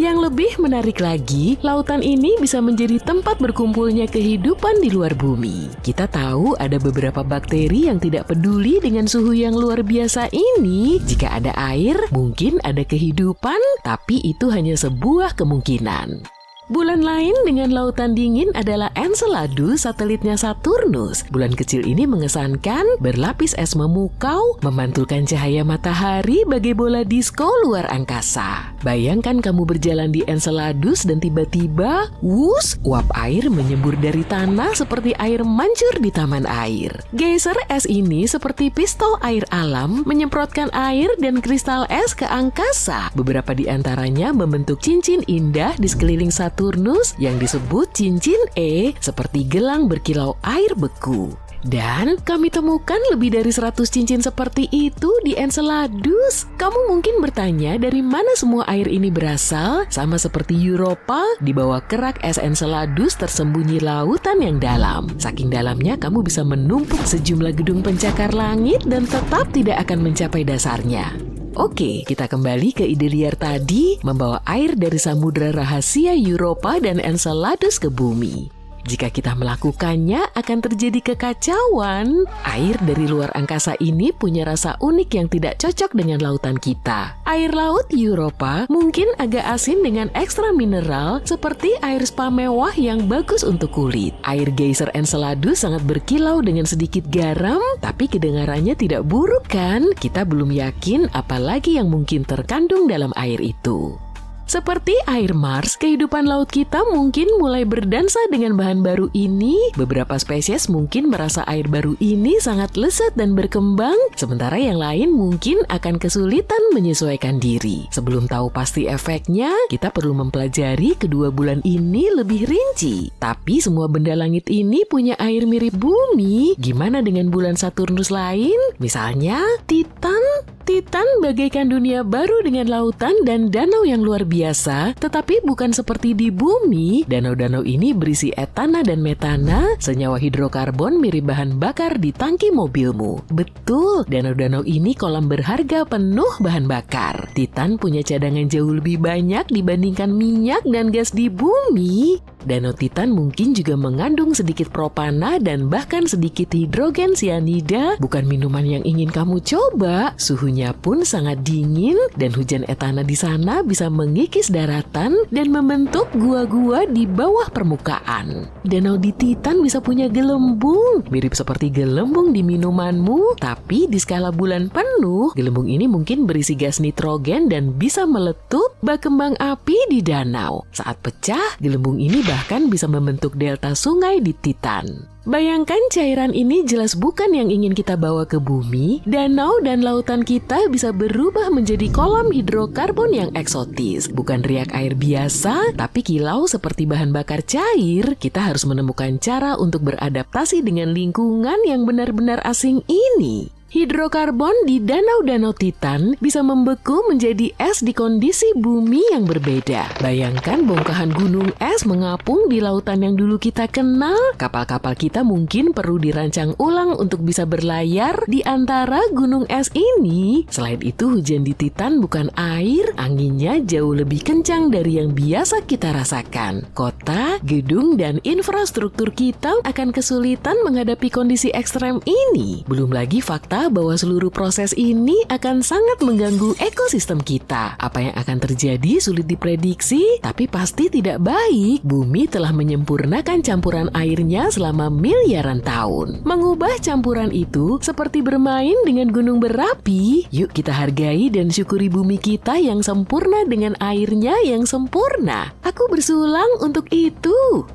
Yang lebih menarik lagi, lautan ini bisa menjadi tempat berkumpulnya kehidupan di luar bumi. Kita tahu ada beberapa bakteri yang tidak peduli dengan suhu yang luar biasa ini. Jika ada air, mungkin ada kehidupan, tapi itu hanya sebuah kemungkinan. Bulan lain dengan lautan dingin adalah Enceladus, satelitnya Saturnus. Bulan kecil ini mengesankan, berlapis es memukau, memantulkan cahaya matahari bagai bola disko luar angkasa. Bayangkan kamu berjalan di Enceladus dan tiba-tiba, wus, uap air menyembur dari tanah seperti air mancur di taman air. Geyser es ini seperti pistol air alam, menyemprotkan air dan kristal es ke angkasa. Beberapa di antaranya membentuk cincin indah di sekeliling Saturnus yang disebut cincin E, seperti gelang berkilau air beku. Dan kami temukan lebih dari 100 cincin seperti itu di Enceladus. Kamu mungkin bertanya dari mana semua air ini berasal? Sama seperti Europa, di bawah kerak es Enceladus tersembunyi lautan yang dalam. Saking dalamnya kamu bisa menumpuk sejumlah gedung pencakar langit dan tetap tidak akan mencapai dasarnya. Oke, kita kembali ke ide liar tadi, membawa air dari samudra rahasia Europa dan Enceladus ke bumi. Jika kita melakukannya, akan terjadi kekacauan. Air dari luar angkasa ini punya rasa unik yang tidak cocok dengan lautan kita. Air laut Europa mungkin agak asin dengan ekstra mineral seperti air spa mewah yang bagus untuk kulit. Air geyser Enceladus sangat berkilau dengan sedikit garam, tapi kedengarannya tidak buruk kan? Kita belum yakin apalagi yang mungkin terkandung dalam air itu. Seperti air Mars, kehidupan laut kita mungkin mulai berdansa dengan bahan baru ini. Beberapa spesies mungkin merasa air baru ini sangat lezat dan berkembang, sementara yang lain mungkin akan kesulitan menyesuaikan diri. Sebelum tahu pasti efeknya, kita perlu mempelajari kedua bulan ini lebih rinci. Tapi semua benda langit ini punya air mirip bumi. Gimana dengan bulan Saturnus lain? Misalnya, Titan. Titan bagaikan dunia baru dengan lautan dan danau yang luar biasa, tetapi bukan seperti di bumi. Danau-danau ini berisi etana dan metana, senyawa hidrokarbon mirip bahan bakar di tangki mobilmu. Betul, danau-danau ini kolam berharga penuh bahan bakar. Titan punya cadangan jauh lebih banyak dibandingkan minyak dan gas di bumi. Danau Titan mungkin juga mengandung sedikit propana dan bahkan sedikit hidrogen sianida. Bukan minuman yang ingin kamu coba. Suhunya pun sangat dingin dan hujan etana di sana bisa mengikis daratan dan membentuk gua-gua di bawah permukaan. Danau di Titan bisa punya gelembung, mirip seperti gelembung di minumanmu, tapi di skala bulan penuh, gelembung ini mungkin berisi gas nitrogen dan bisa meletup bak kembang api di danau. Saat pecah, gelembung ini bahkan bisa membentuk delta sungai di Titan. Bayangkan cairan ini jelas bukan yang ingin kita bawa ke bumi. Danau dan lautan kita bisa berubah menjadi kolam hidrokarbon yang eksotis. Bukan riak air biasa, tapi kilau seperti bahan bakar cair. Kita harus menemukan cara untuk beradaptasi dengan lingkungan yang benar-benar asing ini. Hidrokarbon di danau-danau Titan bisa membeku menjadi es di kondisi bumi yang berbeda. Bayangkan bongkahan gunung es mengapung di lautan yang dulu kita kenal. Kapal-kapal kita mungkin perlu dirancang ulang untuk bisa berlayar di antara gunung es ini. Selain itu, hujan di Titan bukan air, anginnya jauh lebih kencang dari yang biasa kita rasakan. Kota, gedung, dan infrastruktur kita akan kesulitan menghadapi kondisi ekstrem ini. Belum lagi fakta bahwa seluruh proses ini akan sangat mengganggu ekosistem kita. Apa yang akan terjadi sulit diprediksi, tapi pasti tidak baik. Bumi telah menyempurnakan campuran airnya selama miliaran tahun. Mengubah campuran itu seperti bermain dengan gunung berapi. Yuk kita hargai dan syukuri bumi kita yang sempurna dengan airnya yang sempurna. Aku bersulang untuk itu.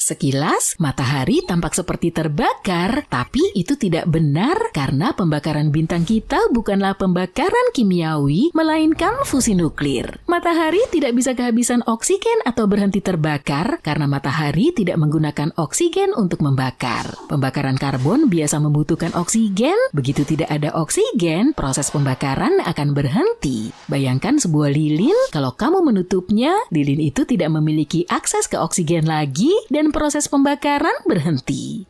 Sekilas, matahari tampak seperti terbakar, tapi itu tidak benar karena pembakaran bintang kita bukanlah pembakaran kimiawi, melainkan fusi nuklir. Matahari tidak bisa kehabisan oksigen atau berhenti terbakar karena matahari tidak menggunakan oksigen untuk membakar. Pembakaran karbon biasa membutuhkan oksigen, begitu tidak ada oksigen, proses pembakaran akan berhenti. Bayangkan sebuah lilin, kalau kamu menutupnya, lilin itu tidak memiliki akses ke oksigen lagi dan proses pembakaran berhenti.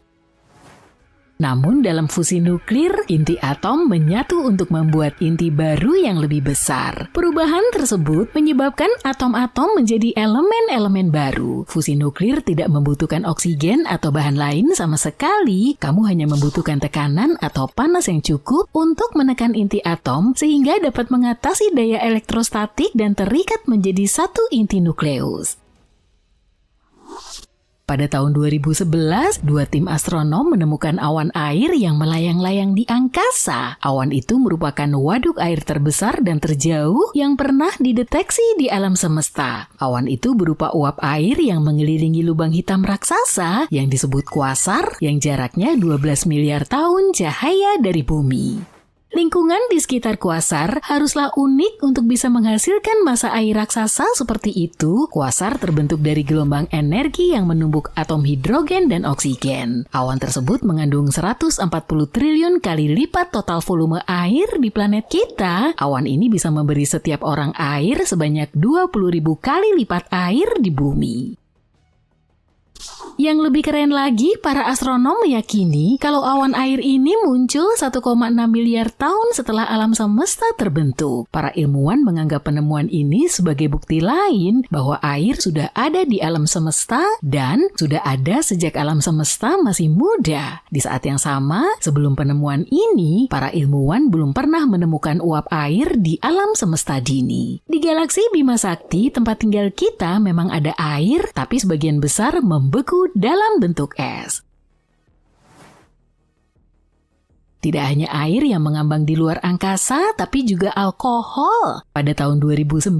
Namun dalam fusi nuklir, inti atom menyatu untuk membuat inti baru yang lebih besar. Perubahan tersebut menyebabkan atom-atom menjadi elemen-elemen baru. Fusi nuklir tidak membutuhkan oksigen atau bahan lain sama sekali. Kamu hanya membutuhkan tekanan atau panas yang cukup untuk menekan inti atom sehingga dapat mengatasi daya elektrostatik dan terikat menjadi satu inti nukleus. Pada tahun 2011, dua tim astronom menemukan awan air yang melayang-layang di angkasa. Awan itu merupakan waduk air terbesar dan terjauh yang pernah dideteksi di alam semesta. Awan itu berupa uap air yang mengelilingi lubang hitam raksasa yang disebut kuasar, yang jaraknya 12 miliar tahun cahaya dari bumi. Lingkungan di sekitar kuasar haruslah unik untuk bisa menghasilkan massa air raksasa seperti itu. Kuasar terbentuk dari gelombang energi yang menumbuk atom hidrogen dan oksigen. Awan tersebut mengandung 140 triliun kali lipat total volume air di planet kita. Awan ini bisa memberi setiap orang air sebanyak 20.000 kali lipat air di bumi. Yang lebih keren lagi, para astronom meyakini kalau awan air ini muncul 1,6 miliar tahun setelah alam semesta terbentuk. Para ilmuwan menganggap penemuan ini sebagai bukti lain bahwa air sudah ada di alam semesta dan sudah ada sejak alam semesta masih muda. Di saat yang sama, sebelum penemuan ini, para ilmuwan belum pernah menemukan uap air di alam semesta dini. Di galaksi Bima Sakti, tempat tinggal kita memang ada air, tapi sebagian besar membeku dalam bentuk es. Tidak hanya air yang mengambang di luar angkasa, tapi juga alkohol. Pada tahun 2009,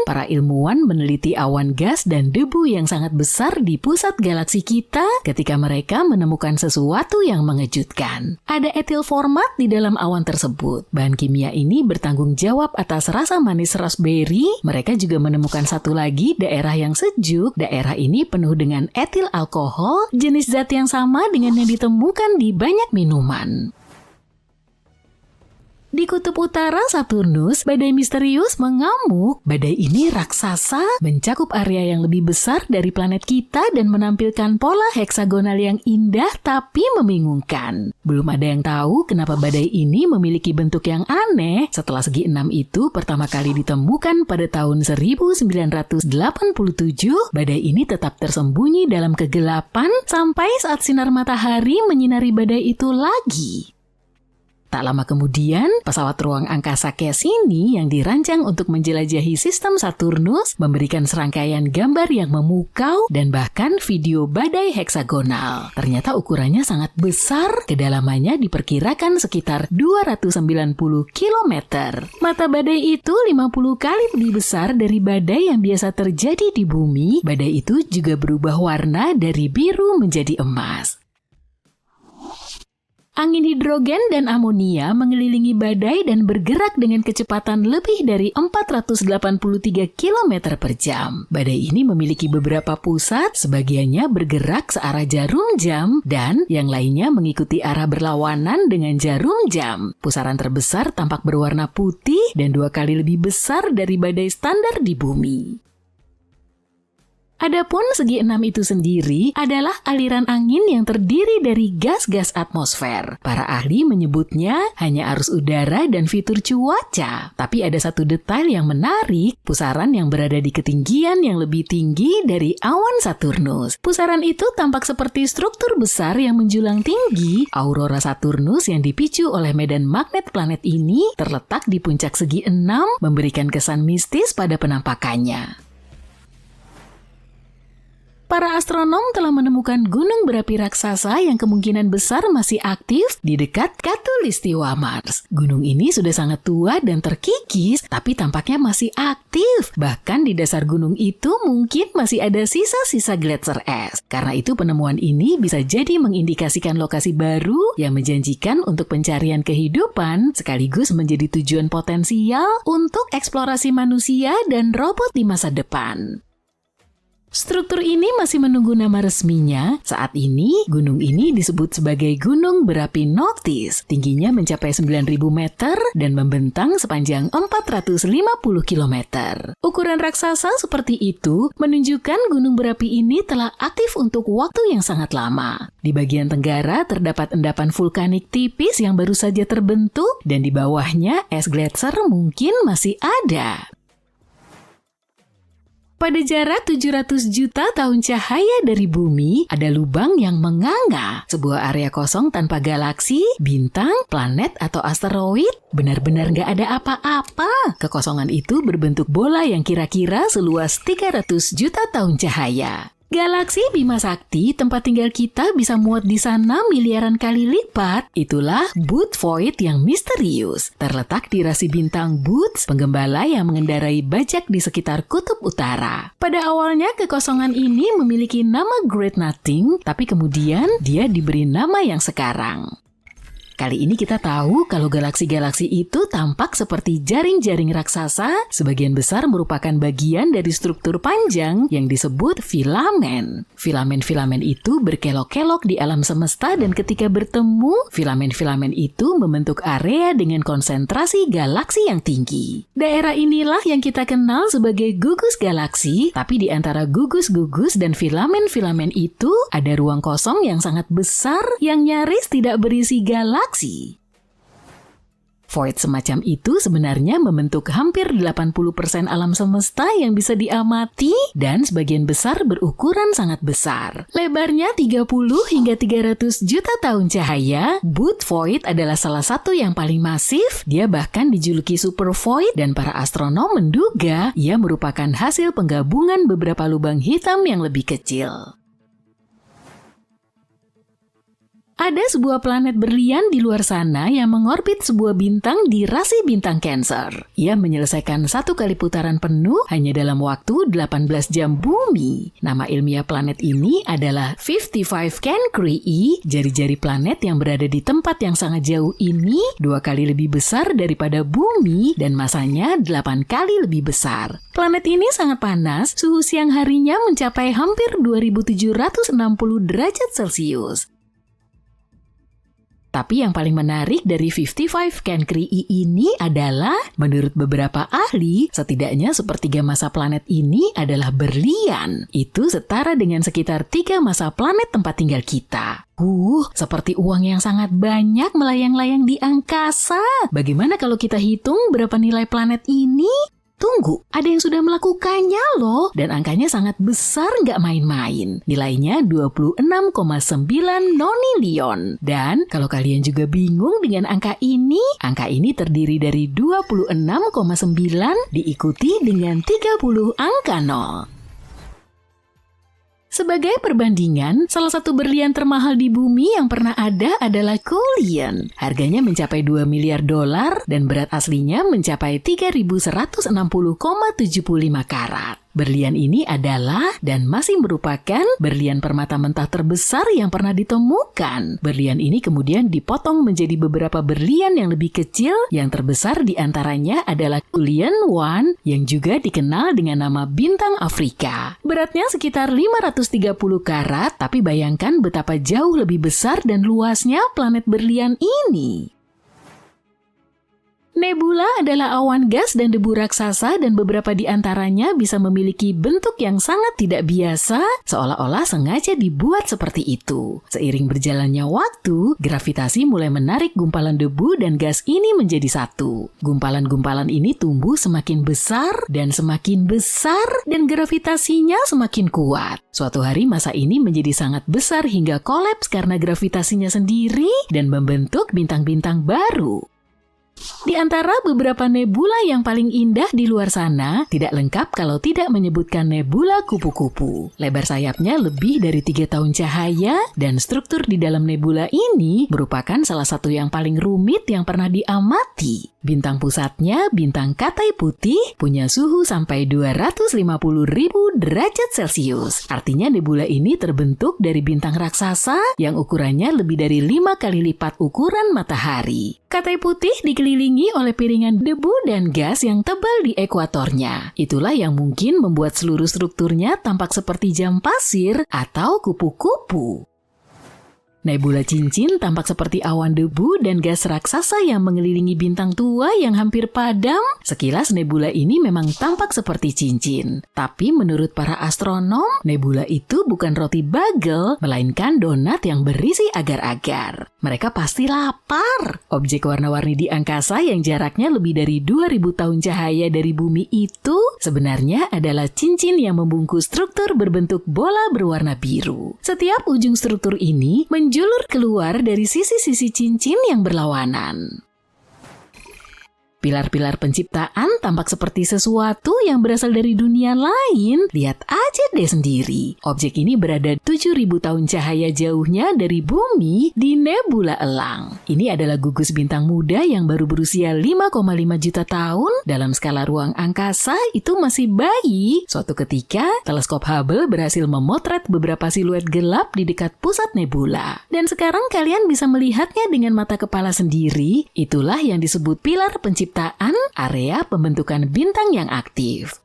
para ilmuwan meneliti awan gas dan debu yang sangat besar di pusat galaksi kita ketika mereka menemukan sesuatu yang mengejutkan. Ada etil format di dalam awan tersebut. Bahan kimia ini bertanggung jawab atas rasa manis raspberry. Mereka juga menemukan satu lagi daerah yang sejuk. Daerah ini penuh dengan etil alkohol, jenis zat yang sama dengan yang ditemukan di banyak minuman. Di kutub utara Saturnus, badai misterius mengamuk. Badai ini raksasa, mencakup area yang lebih besar dari planet kita dan menampilkan pola heksagonal yang indah tapi membingungkan. Belum ada yang tahu kenapa badai ini memiliki bentuk yang aneh. Setelah segi enam itu pertama kali ditemukan pada tahun 1987, badai ini tetap tersembunyi dalam kegelapan sampai saat sinar matahari menyinari badai itu lagi. Tak lama kemudian, pesawat ruang angkasa Cassini yang dirancang untuk menjelajahi sistem Saturnus memberikan serangkaian gambar yang memukau dan bahkan video badai heksagonal. Ternyata ukurannya sangat besar, kedalamannya diperkirakan sekitar 290 km. Mata badai itu 50 kali lebih besar dari badai yang biasa terjadi di bumi. Badai itu juga berubah warna dari biru menjadi emas. Angin hidrogen dan amonia mengelilingi badai dan bergerak dengan kecepatan lebih dari 483 km per jam. Badai ini memiliki beberapa pusat, sebagiannya bergerak searah jarum jam, dan yang lainnya mengikuti arah berlawanan dengan jarum jam. Pusaran terbesar tampak berwarna putih dan 2 kali lebih besar dari badai standar di bumi. Adapun segi enam itu sendiri adalah aliran angin yang terdiri dari gas-gas atmosfer. Para ahli menyebutnya hanya arus udara dan fitur cuaca. Tapi ada satu detail yang menarik, pusaran yang berada di ketinggian yang lebih tinggi dari awan Saturnus. Pusaran itu tampak seperti struktur besar yang menjulang tinggi. Aurora Saturnus yang dipicu oleh medan magnet planet ini terletak di puncak segi enam, memberikan kesan mistis pada penampakannya. Para astronom telah menemukan gunung berapi raksasa yang kemungkinan besar masih aktif di dekat Khatulistiwa Mars. Gunung ini sudah sangat tua dan terkikis, tapi tampaknya masih aktif. Bahkan di dasar gunung itu mungkin masih ada sisa-sisa gletser es. Karena itu penemuan ini bisa jadi mengindikasikan lokasi baru yang menjanjikan untuk pencarian kehidupan, sekaligus menjadi tujuan potensial untuk eksplorasi manusia dan robot di masa depan. Struktur ini masih menunggu nama resminya. Saat ini, gunung ini disebut sebagai Gunung Berapi Noctis. Tingginya mencapai 9.000 meter dan membentang sepanjang 450 km. Ukuran raksasa seperti itu menunjukkan gunung berapi ini telah aktif untuk waktu yang sangat lama. Di bagian tenggara terdapat endapan vulkanik tipis yang baru saja terbentuk dan di bawahnya es gletser mungkin masih ada. Pada jarak 700 juta tahun cahaya dari bumi, ada lubang yang menganga. Sebuah area kosong tanpa galaksi, bintang, planet, atau asteroid. Benar-benar nggak ada apa-apa. Kekosongan itu berbentuk bola yang kira-kira seluas 300 juta tahun cahaya. Galaksi Bima Sakti, tempat tinggal kita, bisa muat di sana miliaran kali lipat. Itulah Boot Void yang misterius. Terletak di rasi bintang Boots, penggembala yang mengendarai bajak di sekitar kutub utara. Pada awalnya, kekosongan ini memiliki nama Great Nothing, tapi kemudian dia diberi nama yang sekarang. Kali ini kita tahu kalau galaksi-galaksi itu tampak seperti jaring-jaring raksasa, sebagian besar merupakan bagian dari struktur panjang yang disebut filamen. Filamen-filamen itu berkelok-kelok di alam semesta dan ketika bertemu, filamen-filamen itu membentuk area dengan konsentrasi galaksi yang tinggi. Daerah inilah yang kita kenal sebagai gugus galaksi, tapi di antara gugus-gugus dan filamen-filamen itu ada ruang kosong yang sangat besar yang nyaris tidak berisi galaksi. Void semacam itu sebenarnya membentuk hampir 80% alam semesta yang bisa diamati dan sebagian besar berukuran sangat besar. Lebarnya 30 hingga 300 juta tahun cahaya, Boot Void adalah salah satu yang paling masif. Dia bahkan dijuluki Super Void dan para astronom menduga ia merupakan hasil penggabungan beberapa lubang hitam yang lebih kecil. Ada sebuah planet berlian di luar sana yang mengorbit sebuah bintang di rasi bintang Cancer. Ia menyelesaikan 1 kali putaran penuh hanya dalam waktu 18 jam bumi. Nama ilmiah planet ini adalah 55 Cancri. Jari-jari planet yang berada di tempat yang sangat jauh ini 2 kali lebih besar daripada bumi dan masanya 8 kali lebih besar. Planet ini sangat panas, suhu siang harinya mencapai hampir 2760 derajat Celcius. Tapi yang paling menarik dari 55 Cancri ini adalah, menurut beberapa ahli, setidaknya sepertiga masa planet ini adalah berlian. Itu setara dengan sekitar 3 masa planet tempat tinggal kita. Seperti uang yang sangat banyak melayang-layang di angkasa. Bagaimana kalau kita hitung berapa nilai planet ini? Tunggu, ada yang sudah melakukannya loh. Dan angkanya sangat besar nggak main-main. Nilainya 26,9 nonilion. Dan kalau kalian juga bingung dengan angka ini terdiri dari 26,9 diikuti dengan 30 angka 0. Sebagai perbandingan, salah satu berlian termahal di bumi yang pernah ada adalah Cullion. Harganya mencapai 2 miliar dolar dan berat aslinya mencapai 3.160,75 karat. Berlian ini adalah dan masih merupakan berlian permata mentah terbesar yang pernah ditemukan. Berlian ini kemudian dipotong menjadi beberapa berlian yang lebih kecil. Yang terbesar di antaranya adalah Cullion 1 yang juga dikenal dengan nama bintang Afrika. Beratnya sekitar 530 karat, tapi bayangkan betapa jauh lebih besar dan luasnya planet berlian ini. Nebula adalah awan gas dan debu raksasa dan beberapa di antaranya bisa memiliki bentuk yang sangat tidak biasa, seolah-olah sengaja dibuat seperti itu. Seiring berjalannya waktu, gravitasi mulai menarik gumpalan debu dan gas ini menjadi satu. Gumpalan-gumpalan ini tumbuh semakin besar dan gravitasinya semakin kuat. Suatu hari massa ini menjadi sangat besar hingga kolaps karena gravitasinya sendiri dan membentuk bintang-bintang baru. Di antara beberapa nebula yang paling indah di luar sana, tidak lengkap kalau tidak menyebutkan nebula kupu-kupu. Lebar sayapnya lebih dari 3 tahun cahaya, dan struktur di dalam nebula ini merupakan salah satu yang paling rumit yang pernah diamati. Bintang pusatnya, bintang Katai Putih, punya suhu sampai 250.000 derajat Celcius. Artinya nebula ini terbentuk dari bintang raksasa yang ukurannya lebih dari 5 kali lipat ukuran matahari. Katai Putih dikelilingi oleh piringan debu dan gas yang tebal di ekuatornya. Itulah yang mungkin membuat seluruh strukturnya tampak seperti jam pasir atau kupu-kupu. Nebula Cincin tampak seperti awan debu dan gas raksasa yang mengelilingi bintang tua yang hampir padam. Sekilas nebula ini memang tampak seperti cincin. Tapi menurut para astronom, nebula itu bukan roti bagel, melainkan donat yang berisi agar-agar. Mereka pasti lapar. Objek warna-warni di angkasa yang jaraknya lebih dari 2000 tahun cahaya dari bumi itu sebenarnya adalah cincin yang membungkus struktur berbentuk bola berwarna biru. Setiap ujung struktur ini menjulur keluar dari sisi-sisi cincin yang berlawanan. Pilar-pilar penciptaan tampak seperti sesuatu yang berasal dari dunia lain. Lihat aja deh sendiri. Objek ini berada 7.000 tahun cahaya jauhnya dari bumi di nebula Elang. Ini adalah gugus bintang muda yang baru berusia 5,5 juta tahun. Dalam skala ruang angkasa itu masih bayi. Suatu ketika, teleskop Hubble berhasil memotret beberapa siluet gelap di dekat pusat nebula. Dan sekarang kalian bisa melihatnya dengan mata kepala sendiri. Itulah yang disebut pilar penciptaan, area pembentukan bintang yang aktif.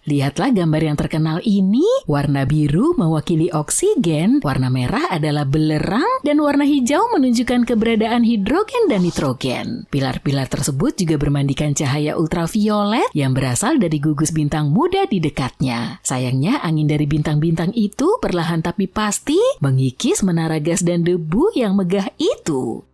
Lihatlah gambar yang terkenal ini. Warna biru mewakili oksigen, warna merah adalah belerang, dan warna hijau menunjukkan keberadaan hidrogen dan nitrogen. Pilar-pilar tersebut juga bermandikan cahaya ultraviolet yang berasal dari gugus bintang muda di dekatnya. Sayangnya angin dari bintang-bintang itu perlahan tapi pasti mengikis menara gas dan debu yang megah itu.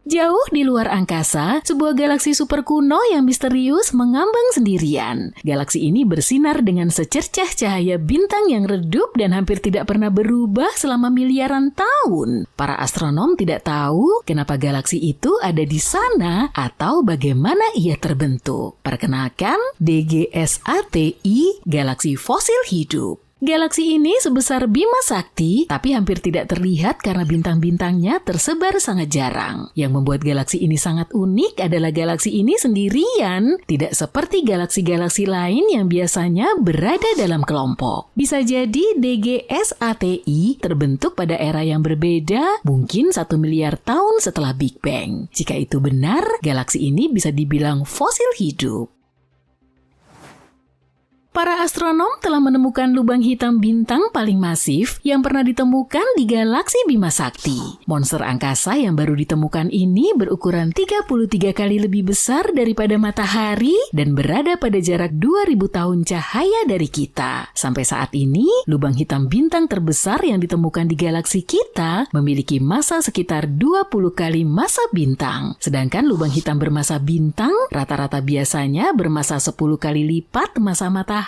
Jauh di luar angkasa, sebuah galaksi super kuno yang misterius mengambang sendirian. Galaksi ini bersinar dengan secercah cahaya bintang yang redup dan hampir tidak pernah berubah selama miliaran tahun. Para astronom tidak tahu kenapa galaksi itu ada di sana atau bagaimana ia terbentuk. Perkenalkan, DGSATI, galaksi fosil hidup. Galaksi ini sebesar Bima Sakti, tapi hampir tidak terlihat karena bintang-bintangnya tersebar sangat jarang. Yang membuat galaksi ini sangat unik adalah galaksi ini sendirian, tidak seperti galaksi-galaksi lain yang biasanya berada dalam kelompok. Bisa jadi DGSATI terbentuk pada era yang berbeda, mungkin 1 miliar tahun setelah Big Bang. Jika itu benar, galaksi ini bisa dibilang fosil hidup. Para astronom telah menemukan lubang hitam bintang paling masif yang pernah ditemukan di galaksi Bima Sakti. Monster angkasa yang baru ditemukan ini berukuran 33 kali lebih besar daripada matahari dan berada pada jarak 2000 tahun cahaya dari kita. Sampai saat ini, lubang hitam bintang terbesar yang ditemukan di galaksi kita memiliki massa sekitar 20 kali massa bintang. Sedangkan lubang hitam bermassa bintang rata-rata biasanya bermassa 10 kali lipat massa matahari.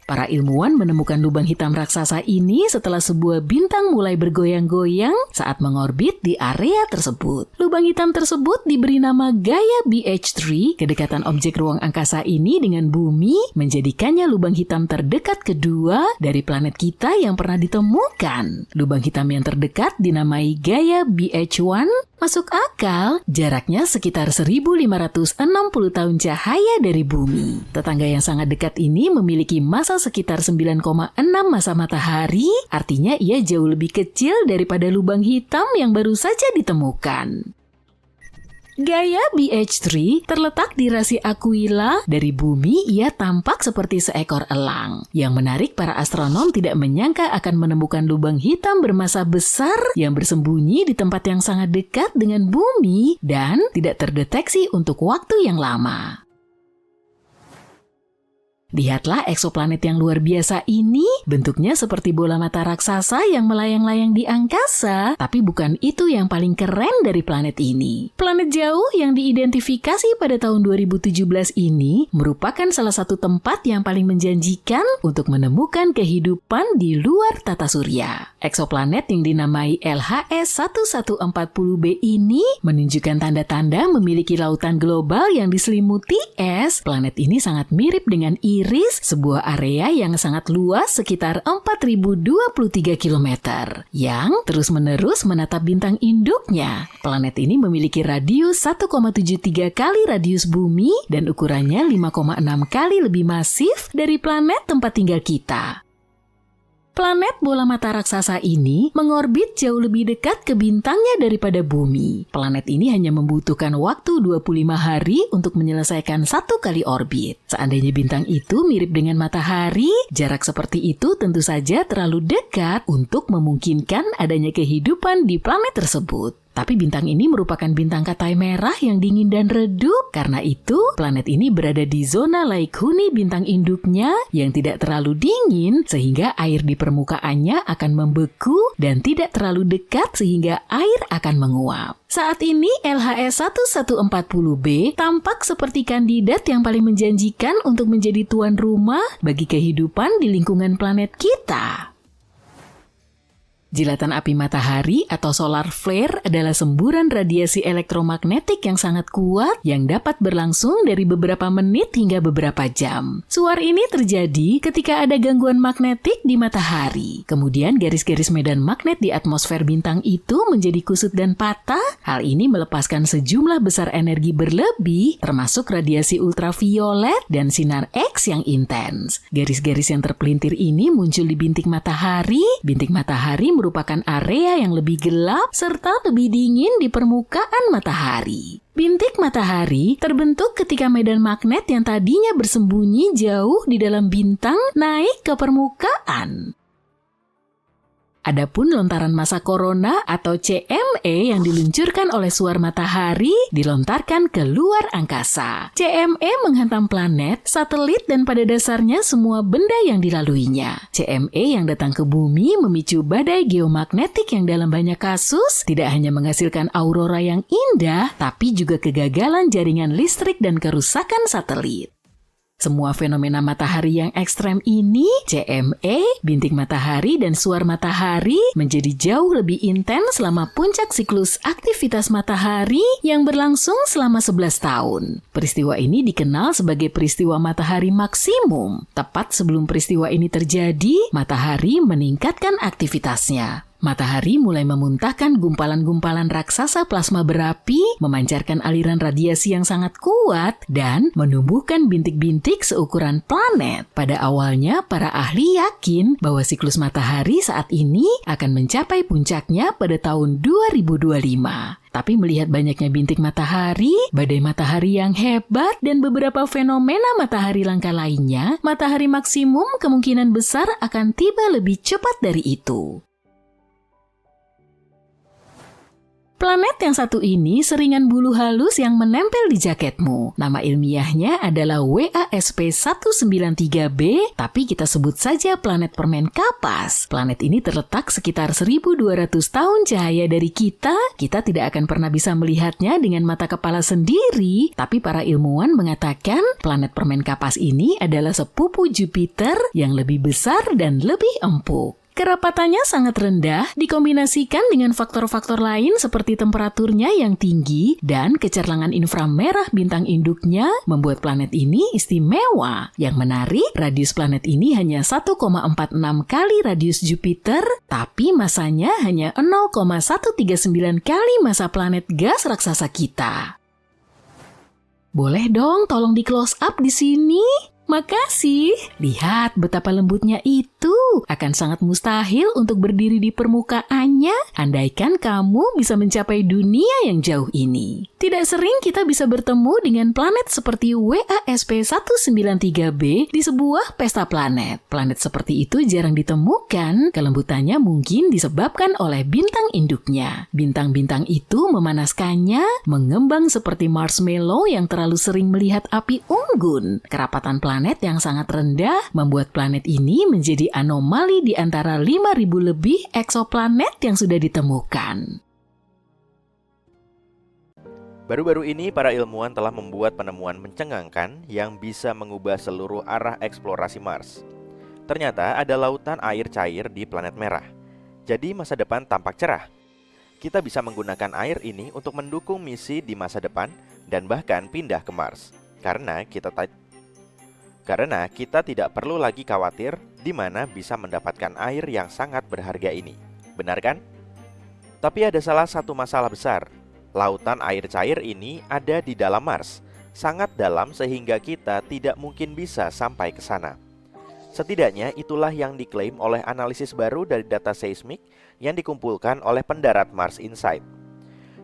Para ilmuwan menemukan lubang hitam raksasa ini setelah sebuah bintang mulai bergoyang-goyang saat mengorbit di area tersebut. Lubang hitam tersebut diberi nama Gaia BH3. Kedekatan objek ruang angkasa ini dengan bumi menjadikannya lubang hitam terdekat kedua dari planet kita yang pernah ditemukan. Lubang hitam yang terdekat dinamai Gaia BH1. Masuk akal, jaraknya sekitar 1560 tahun cahaya dari bumi. Tetangga yang sangat dekat ini memiliki massa sekitar 9,6 massa matahari, artinya ia jauh lebih kecil daripada lubang hitam yang baru saja ditemukan. Gaia BH3 terletak di rasi Aquila. Dari bumi, ia tampak seperti seekor elang. Yang menarik, para astronom tidak menyangka akan menemukan lubang hitam bermassa besar yang bersembunyi di tempat yang sangat dekat dengan bumi dan tidak terdeteksi untuk waktu yang lama. Lihatlah eksoplanet yang luar biasa ini, bentuknya seperti bola mata raksasa yang melayang-layang di angkasa, tapi bukan itu yang paling keren dari planet ini. Planet jauh yang diidentifikasi pada tahun 2017 ini merupakan salah satu tempat yang paling menjanjikan untuk menemukan kehidupan di luar tata surya. Eksoplanet yang dinamai LHS 1140b ini menunjukkan tanda-tanda memiliki lautan global yang diselimuti es. Planet ini sangat mirip dengan Iris, sebuah area yang sangat luas sekitar 4023 km yang terus-menerus menatap bintang induknya. Planet ini memiliki radius 1,73 kali radius bumi dan ukurannya 5,6 kali lebih masif dari planet tempat tinggal kita. Planet bola mata raksasa ini mengorbit jauh lebih dekat ke bintangnya daripada bumi. Planet ini hanya membutuhkan waktu 25 hari untuk menyelesaikan satu kali orbit. Seandainya bintang itu mirip dengan matahari, jarak seperti itu tentu saja terlalu dekat untuk memungkinkan adanya kehidupan di planet tersebut. Tapi bintang ini merupakan bintang katai merah yang dingin dan redup. Karena itu, planet ini berada di zona Laik Huni bintang induknya yang tidak terlalu dingin sehingga air di permukaannya akan membeku dan tidak terlalu dekat sehingga air akan menguap. Saat ini LHS 1140b tampak seperti kandidat yang paling menjanjikan untuk menjadi tuan rumah bagi kehidupan di lingkungan planet kita. Jilatan api matahari atau solar flare adalah semburan radiasi elektromagnetik yang sangat kuat yang dapat berlangsung dari beberapa menit hingga beberapa jam. Suar ini terjadi ketika ada gangguan magnetik di matahari. Kemudian garis-garis medan magnet di atmosfer bintang itu menjadi kusut dan patah. Hal ini melepaskan sejumlah besar energi berlebih, termasuk radiasi ultraviolet dan sinar X yang intens. Garis-garis yang terpelintir ini muncul di bintik matahari. Bintik matahari merupakan area yang lebih gelap serta lebih dingin di permukaan matahari. Bintik matahari terbentuk ketika medan magnet yang tadinya bersembunyi jauh di dalam bintang naik ke permukaan. Adapun lontaran massa corona atau CME yang diluncurkan oleh suar matahari dilontarkan ke luar angkasa. CME menghantam planet, satelit, dan pada dasarnya semua benda yang dilaluinya. CME yang datang ke bumi memicu badai geomagnetik yang dalam banyak kasus tidak hanya menghasilkan aurora yang indah, tapi juga kegagalan jaringan listrik dan kerusakan satelit. Semua fenomena matahari yang ekstrem ini, CME, bintik matahari, dan suar matahari menjadi jauh lebih intens selama puncak siklus aktivitas matahari yang berlangsung selama 11 tahun. Peristiwa ini dikenal sebagai peristiwa matahari maksimum. Tepat sebelum peristiwa ini terjadi, matahari meningkatkan aktivitasnya. Matahari mulai memuntahkan gumpalan-gumpalan raksasa plasma berapi, memancarkan aliran radiasi yang sangat kuat, dan menumbuhkan bintik-bintik seukuran planet. Pada awalnya, para ahli yakin bahwa siklus matahari saat ini akan mencapai puncaknya pada tahun 2025. Tapi melihat banyaknya bintik matahari, badai matahari yang hebat, dan beberapa fenomena matahari langka lainnya, matahari maksimum kemungkinan besar akan tiba lebih cepat dari itu. Planet yang satu ini seringan bulu halus yang menempel di jaketmu. Nama ilmiahnya adalah WASP-193b, tapi kita sebut saja planet permen kapas. Planet ini terletak sekitar 1.200 tahun cahaya dari kita. Kita tidak akan pernah bisa melihatnya dengan mata kepala sendiri, tapi para ilmuwan mengatakan planet permen kapas ini adalah sepupu Jupiter yang lebih besar dan lebih empuk. Kerapatannya sangat rendah dikombinasikan dengan faktor-faktor lain seperti temperaturnya yang tinggi dan kecerlangan inframerah bintang induknya membuat planet ini istimewa. Yang menarik, radius planet ini hanya 1,46 kali radius Jupiter, tapi masanya hanya 0,139 kali massa planet gas raksasa kita. Boleh dong tolong di close up di sini? Makasih. Lihat betapa lembutnya itu. Akan sangat mustahil untuk berdiri di permukaannya andaikan kamu bisa mencapai dunia yang jauh ini. Tidak sering kita bisa bertemu dengan planet seperti WASP-193b di sebuah pesta planet. Planet seperti itu jarang ditemukan. Kelembutannya mungkin disebabkan oleh bintang induknya. Bintang-bintang itu memanaskannya, mengembang seperti marshmallow yang terlalu sering melihat api unggun. Kerapatan planet yang sangat rendah membuat planet ini menjadi anomali di antara 5.000 lebih eksoplanet yang sudah ditemukan. Baru-baru ini para ilmuwan telah membuat penemuan mencengangkan yang bisa mengubah seluruh arah eksplorasi Mars. Ternyata ada lautan air cair di planet merah. Jadi masa depan tampak cerah. Kita bisa menggunakan air ini untuk mendukung misi di masa depan dan bahkan pindah ke Mars. Karena kita tidak perlu lagi khawatir di mana bisa mendapatkan air yang sangat berharga ini. Benar kan? Tapi ada salah satu masalah besar. Lautan air cair ini ada di dalam Mars, sangat dalam sehingga kita tidak mungkin bisa sampai ke sana. Setidaknya itulah yang diklaim oleh analisis baru dari data seismik yang dikumpulkan oleh pendarat Mars Insight.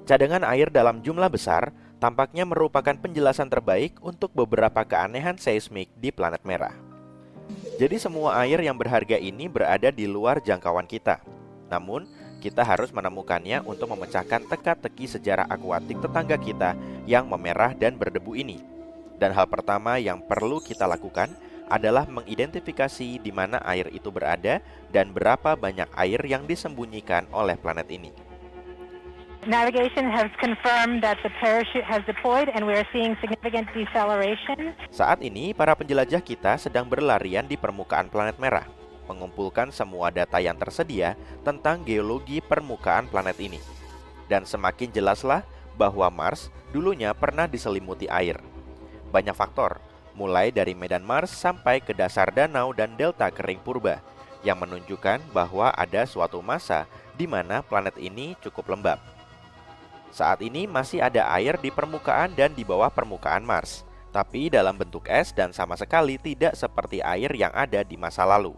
Cadangan air dalam jumlah besar tampaknya merupakan penjelasan terbaik untuk beberapa keanehan seismik di planet merah. Jadi semua air yang berharga ini berada di luar jangkauan kita. Namun, kita harus menemukannya untuk memecahkan teka-teki sejarah akuatik tetangga kita yang memerah dan berdebu ini. Dan hal pertama yang perlu kita lakukan adalah mengidentifikasi di mana air itu berada dan berapa banyak air yang disembunyikan oleh planet ini. Navigation has confirmed that the parachute has deployed and we are seeing significant deceleration. Saat ini, para penjelajah kita sedang berlarian di permukaan planet merah, mengumpulkan semua data yang tersedia tentang geologi permukaan planet ini. Dan semakin jelaslah bahwa Mars dulunya pernah diselimuti air. Banyak faktor, mulai dari medan Mars sampai ke dasar danau dan delta kering purba, yang menunjukkan bahwa ada suatu masa di mana planet ini cukup lembab. Saat ini masih ada air di permukaan dan di bawah permukaan Mars, tapi dalam bentuk es dan sama sekali tidak seperti air yang ada di masa lalu.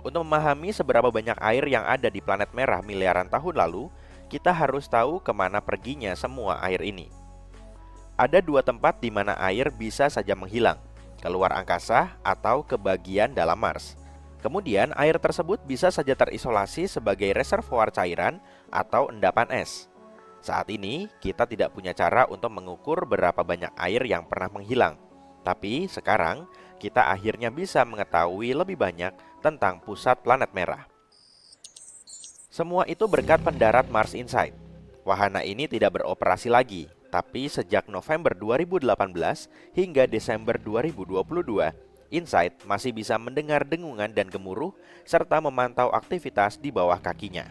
Untuk memahami seberapa banyak air yang ada di planet merah miliaran tahun lalu, kita harus tahu kemana perginya semua air ini. Ada dua tempat di mana air bisa saja menghilang, keluar angkasa atau ke bagian dalam Mars. Kemudian air tersebut bisa saja terisolasi sebagai reservoir cairan atau endapan es. Saat ini, kita tidak punya cara untuk mengukur berapa banyak air yang pernah menghilang. Tapi sekarang, kita akhirnya bisa mengetahui lebih banyak tentang pusat planet merah. Semua itu berkat pendarat Mars Insight. Wahana ini tidak beroperasi lagi, tapi sejak November 2018 hingga Desember 2022, Insight masih bisa mendengar dengungan dan gemuruh serta memantau aktivitas di bawah kakinya.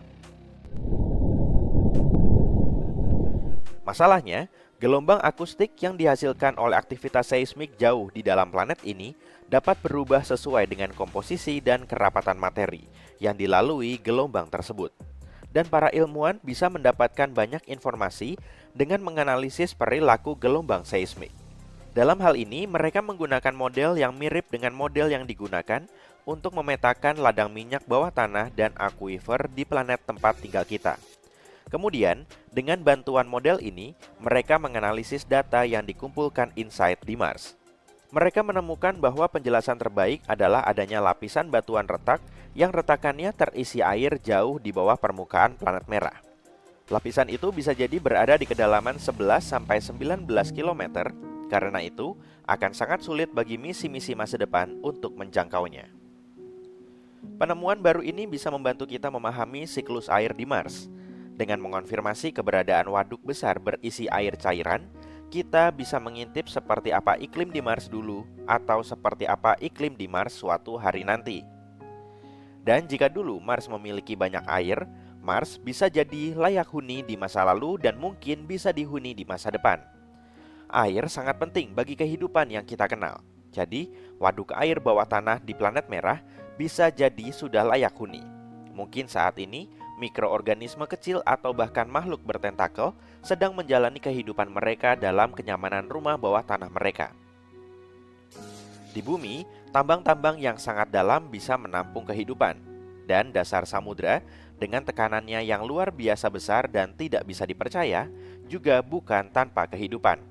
Masalahnya, gelombang akustik yang dihasilkan oleh aktivitas seismik jauh di dalam planet ini dapat berubah sesuai dengan komposisi dan kerapatan materi yang dilalui gelombang tersebut. Dan para ilmuwan bisa mendapatkan banyak informasi dengan menganalisis perilaku gelombang seismik. Dalam hal ini, mereka menggunakan model yang mirip dengan model yang digunakan untuk memetakan ladang minyak bawah tanah dan akuifer di planet tempat tinggal kita. Kemudian, dengan bantuan model ini, mereka menganalisis data yang dikumpulkan InSight di Mars. Mereka menemukan bahwa penjelasan terbaik adalah adanya lapisan batuan retak yang retakannya terisi air jauh di bawah permukaan planet merah. Lapisan itu bisa jadi berada di kedalaman 11-19 km, karena itu akan sangat sulit bagi misi-misi masa depan untuk menjangkaunya. Penemuan baru ini bisa membantu kita memahami siklus air di Mars. Dengan mengonfirmasi keberadaan waduk besar berisi air cairan, kita bisa mengintip seperti apa iklim di Mars dulu atau seperti apa iklim di Mars suatu hari nanti. Dan jika dulu Mars memiliki banyak air, Mars bisa jadi layak huni di masa lalu dan mungkin bisa dihuni di masa depan. Air sangat penting bagi kehidupan yang kita kenal. Jadi, waduk air bawah tanah di planet merah bisa jadi sudah layak huni. Mungkin saat ini, mikroorganisme kecil atau bahkan makhluk bertentakel sedang menjalani kehidupan mereka dalam kenyamanan rumah bawah tanah mereka. Di bumi, tambang-tambang yang sangat dalam bisa menampung kehidupan, dan dasar samudra dengan tekanannya yang luar biasa besar dan tidak bisa dipercaya juga bukan tanpa kehidupan.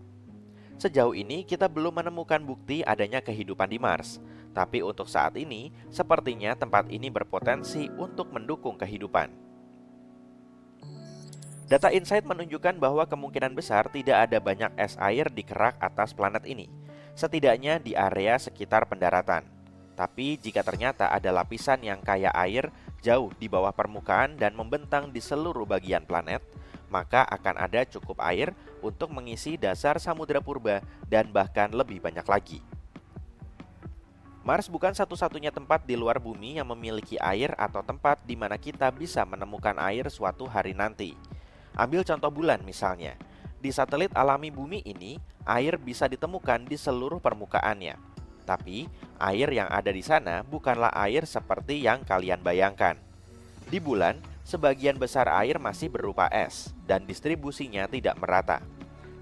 Sejauh ini kita belum menemukan bukti adanya kehidupan di Mars, tapi untuk saat ini sepertinya tempat ini berpotensi untuk mendukung kehidupan. Data InSight menunjukkan bahwa kemungkinan besar tidak ada banyak es air di kerak atas planet ini, setidaknya di area sekitar pendaratan. Tapi jika ternyata ada lapisan yang kaya air jauh di bawah permukaan dan membentang di seluruh bagian planet, maka akan ada cukup air untuk mengisi dasar samudra purba dan bahkan lebih banyak lagi. Mars bukan satu-satunya tempat di luar bumi yang memiliki air atau tempat di mana kita bisa menemukan air suatu hari nanti. Ambil contoh bulan misalnya. Di satelit alami bumi ini, air bisa ditemukan di seluruh permukaannya. Tapi, air yang ada di sana bukanlah air seperti yang kalian bayangkan. Di bulan, sebagian besar air masih berupa es dan distribusinya tidak merata.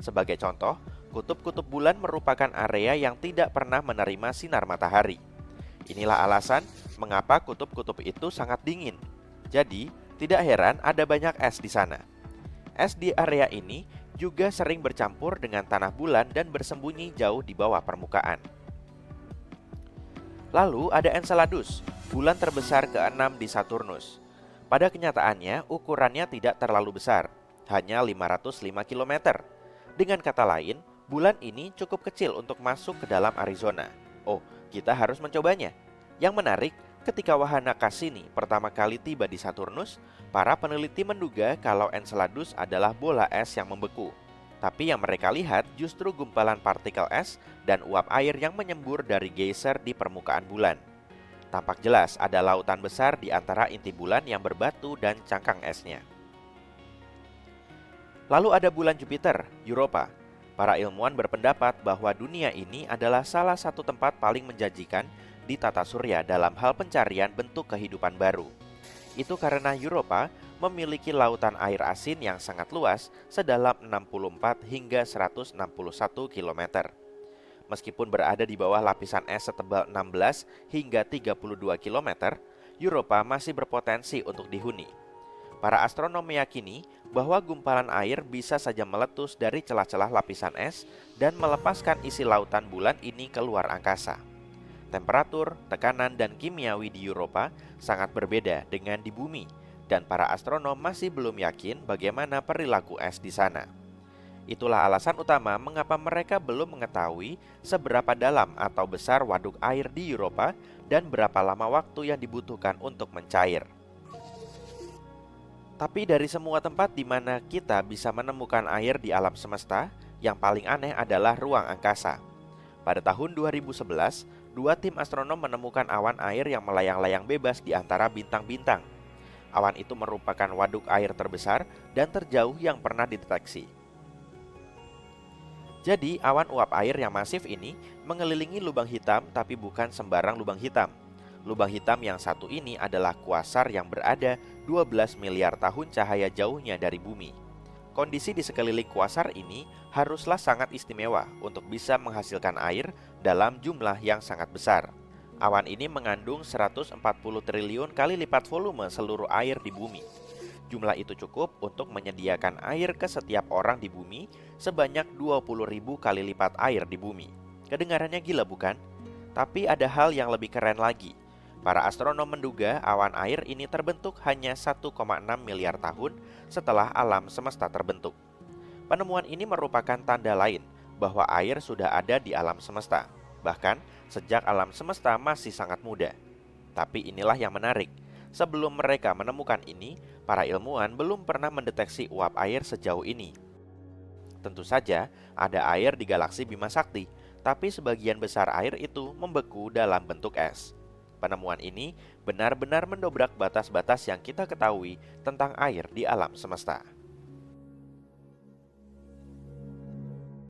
Sebagai contoh, kutub-kutub bulan merupakan area yang tidak pernah menerima sinar matahari. Inilah alasan mengapa kutub-kutub itu sangat dingin. Jadi, tidak heran ada banyak es di sana. Es di area ini juga sering bercampur dengan tanah bulan dan bersembunyi jauh di bawah permukaan. Lalu ada Enceladus, bulan terbesar ke-6 di Saturnus. Pada kenyataannya, ukurannya tidak terlalu besar, hanya 505 km. Dengan kata lain, bulan ini cukup kecil untuk masuk ke dalam Arizona. Oh, kita harus mencobanya. Yang menarik, ketika wahana Cassini pertama kali tiba di Saturnus, para peneliti menduga kalau Enceladus adalah bola es yang membeku. Tapi yang mereka lihat justru gumpalan partikel es dan uap air yang menyembur dari geyser di permukaan bulan. Tampak jelas ada lautan besar di antara inti bulan yang berbatu dan cangkang esnya. Lalu ada bulan Jupiter, Europa. Para ilmuwan berpendapat bahwa dunia ini adalah salah satu tempat paling menjanjikan di tata surya dalam hal pencarian bentuk kehidupan baru. Itu karena Europa memiliki lautan air asin yang sangat luas sedalam 64 hingga 161 km. Meskipun berada di bawah lapisan es setebal 16 hingga 32 km, Europa masih berpotensi untuk dihuni. Para astronom meyakini bahwa gumpalan air bisa saja meletus dari celah-celah lapisan es dan melepaskan isi lautan bulan ini keluar angkasa. Temperatur, tekanan, dan kimiawi di Europa sangat berbeda dengan di bumi, dan para astronom masih belum yakin bagaimana perilaku es di sana. Itulah alasan utama mengapa mereka belum mengetahui seberapa dalam atau besar waduk air di Europa dan berapa lama waktu yang dibutuhkan untuk mencair. Tapi dari semua tempat di mana kita bisa menemukan air di alam semesta, yang paling aneh adalah ruang angkasa. Pada tahun 2011, dua tim astronom menemukan awan air yang melayang-layang bebas di antara bintang-bintang. Awan itu merupakan waduk air terbesar dan terjauh yang pernah dideteksi. Jadi, awan uap air yang masif ini mengelilingi lubang hitam, tapi bukan sembarang lubang hitam. Lubang hitam yang satu ini adalah kuasar yang berada 12 miliar tahun cahaya jauhnya dari bumi. Kondisi di sekeliling kuasar ini haruslah sangat istimewa untuk bisa menghasilkan air dalam jumlah yang sangat besar. Awan ini mengandung 140 triliun kali lipat volume seluruh air di bumi. Jumlah itu cukup untuk menyediakan air ke setiap orang di bumi sebanyak 20.000 kali lipat air di bumi. Kedengarannya gila bukan? Tapi ada hal yang lebih keren lagi. Para astronom menduga awan air ini terbentuk hanya 1,6 miliar tahun setelah alam semesta terbentuk. Penemuan ini merupakan tanda lain bahwa air sudah ada di alam semesta, bahkan sejak alam semesta masih sangat muda. Tapi inilah yang menarik, sebelum mereka menemukan ini, para ilmuwan belum pernah mendeteksi uap air sejauh ini. Tentu saja ada air di galaksi Bima Sakti, tapi sebagian besar air itu membeku dalam bentuk es. Penemuan ini benar-benar mendobrak batas-batas yang kita ketahui tentang air di alam semesta.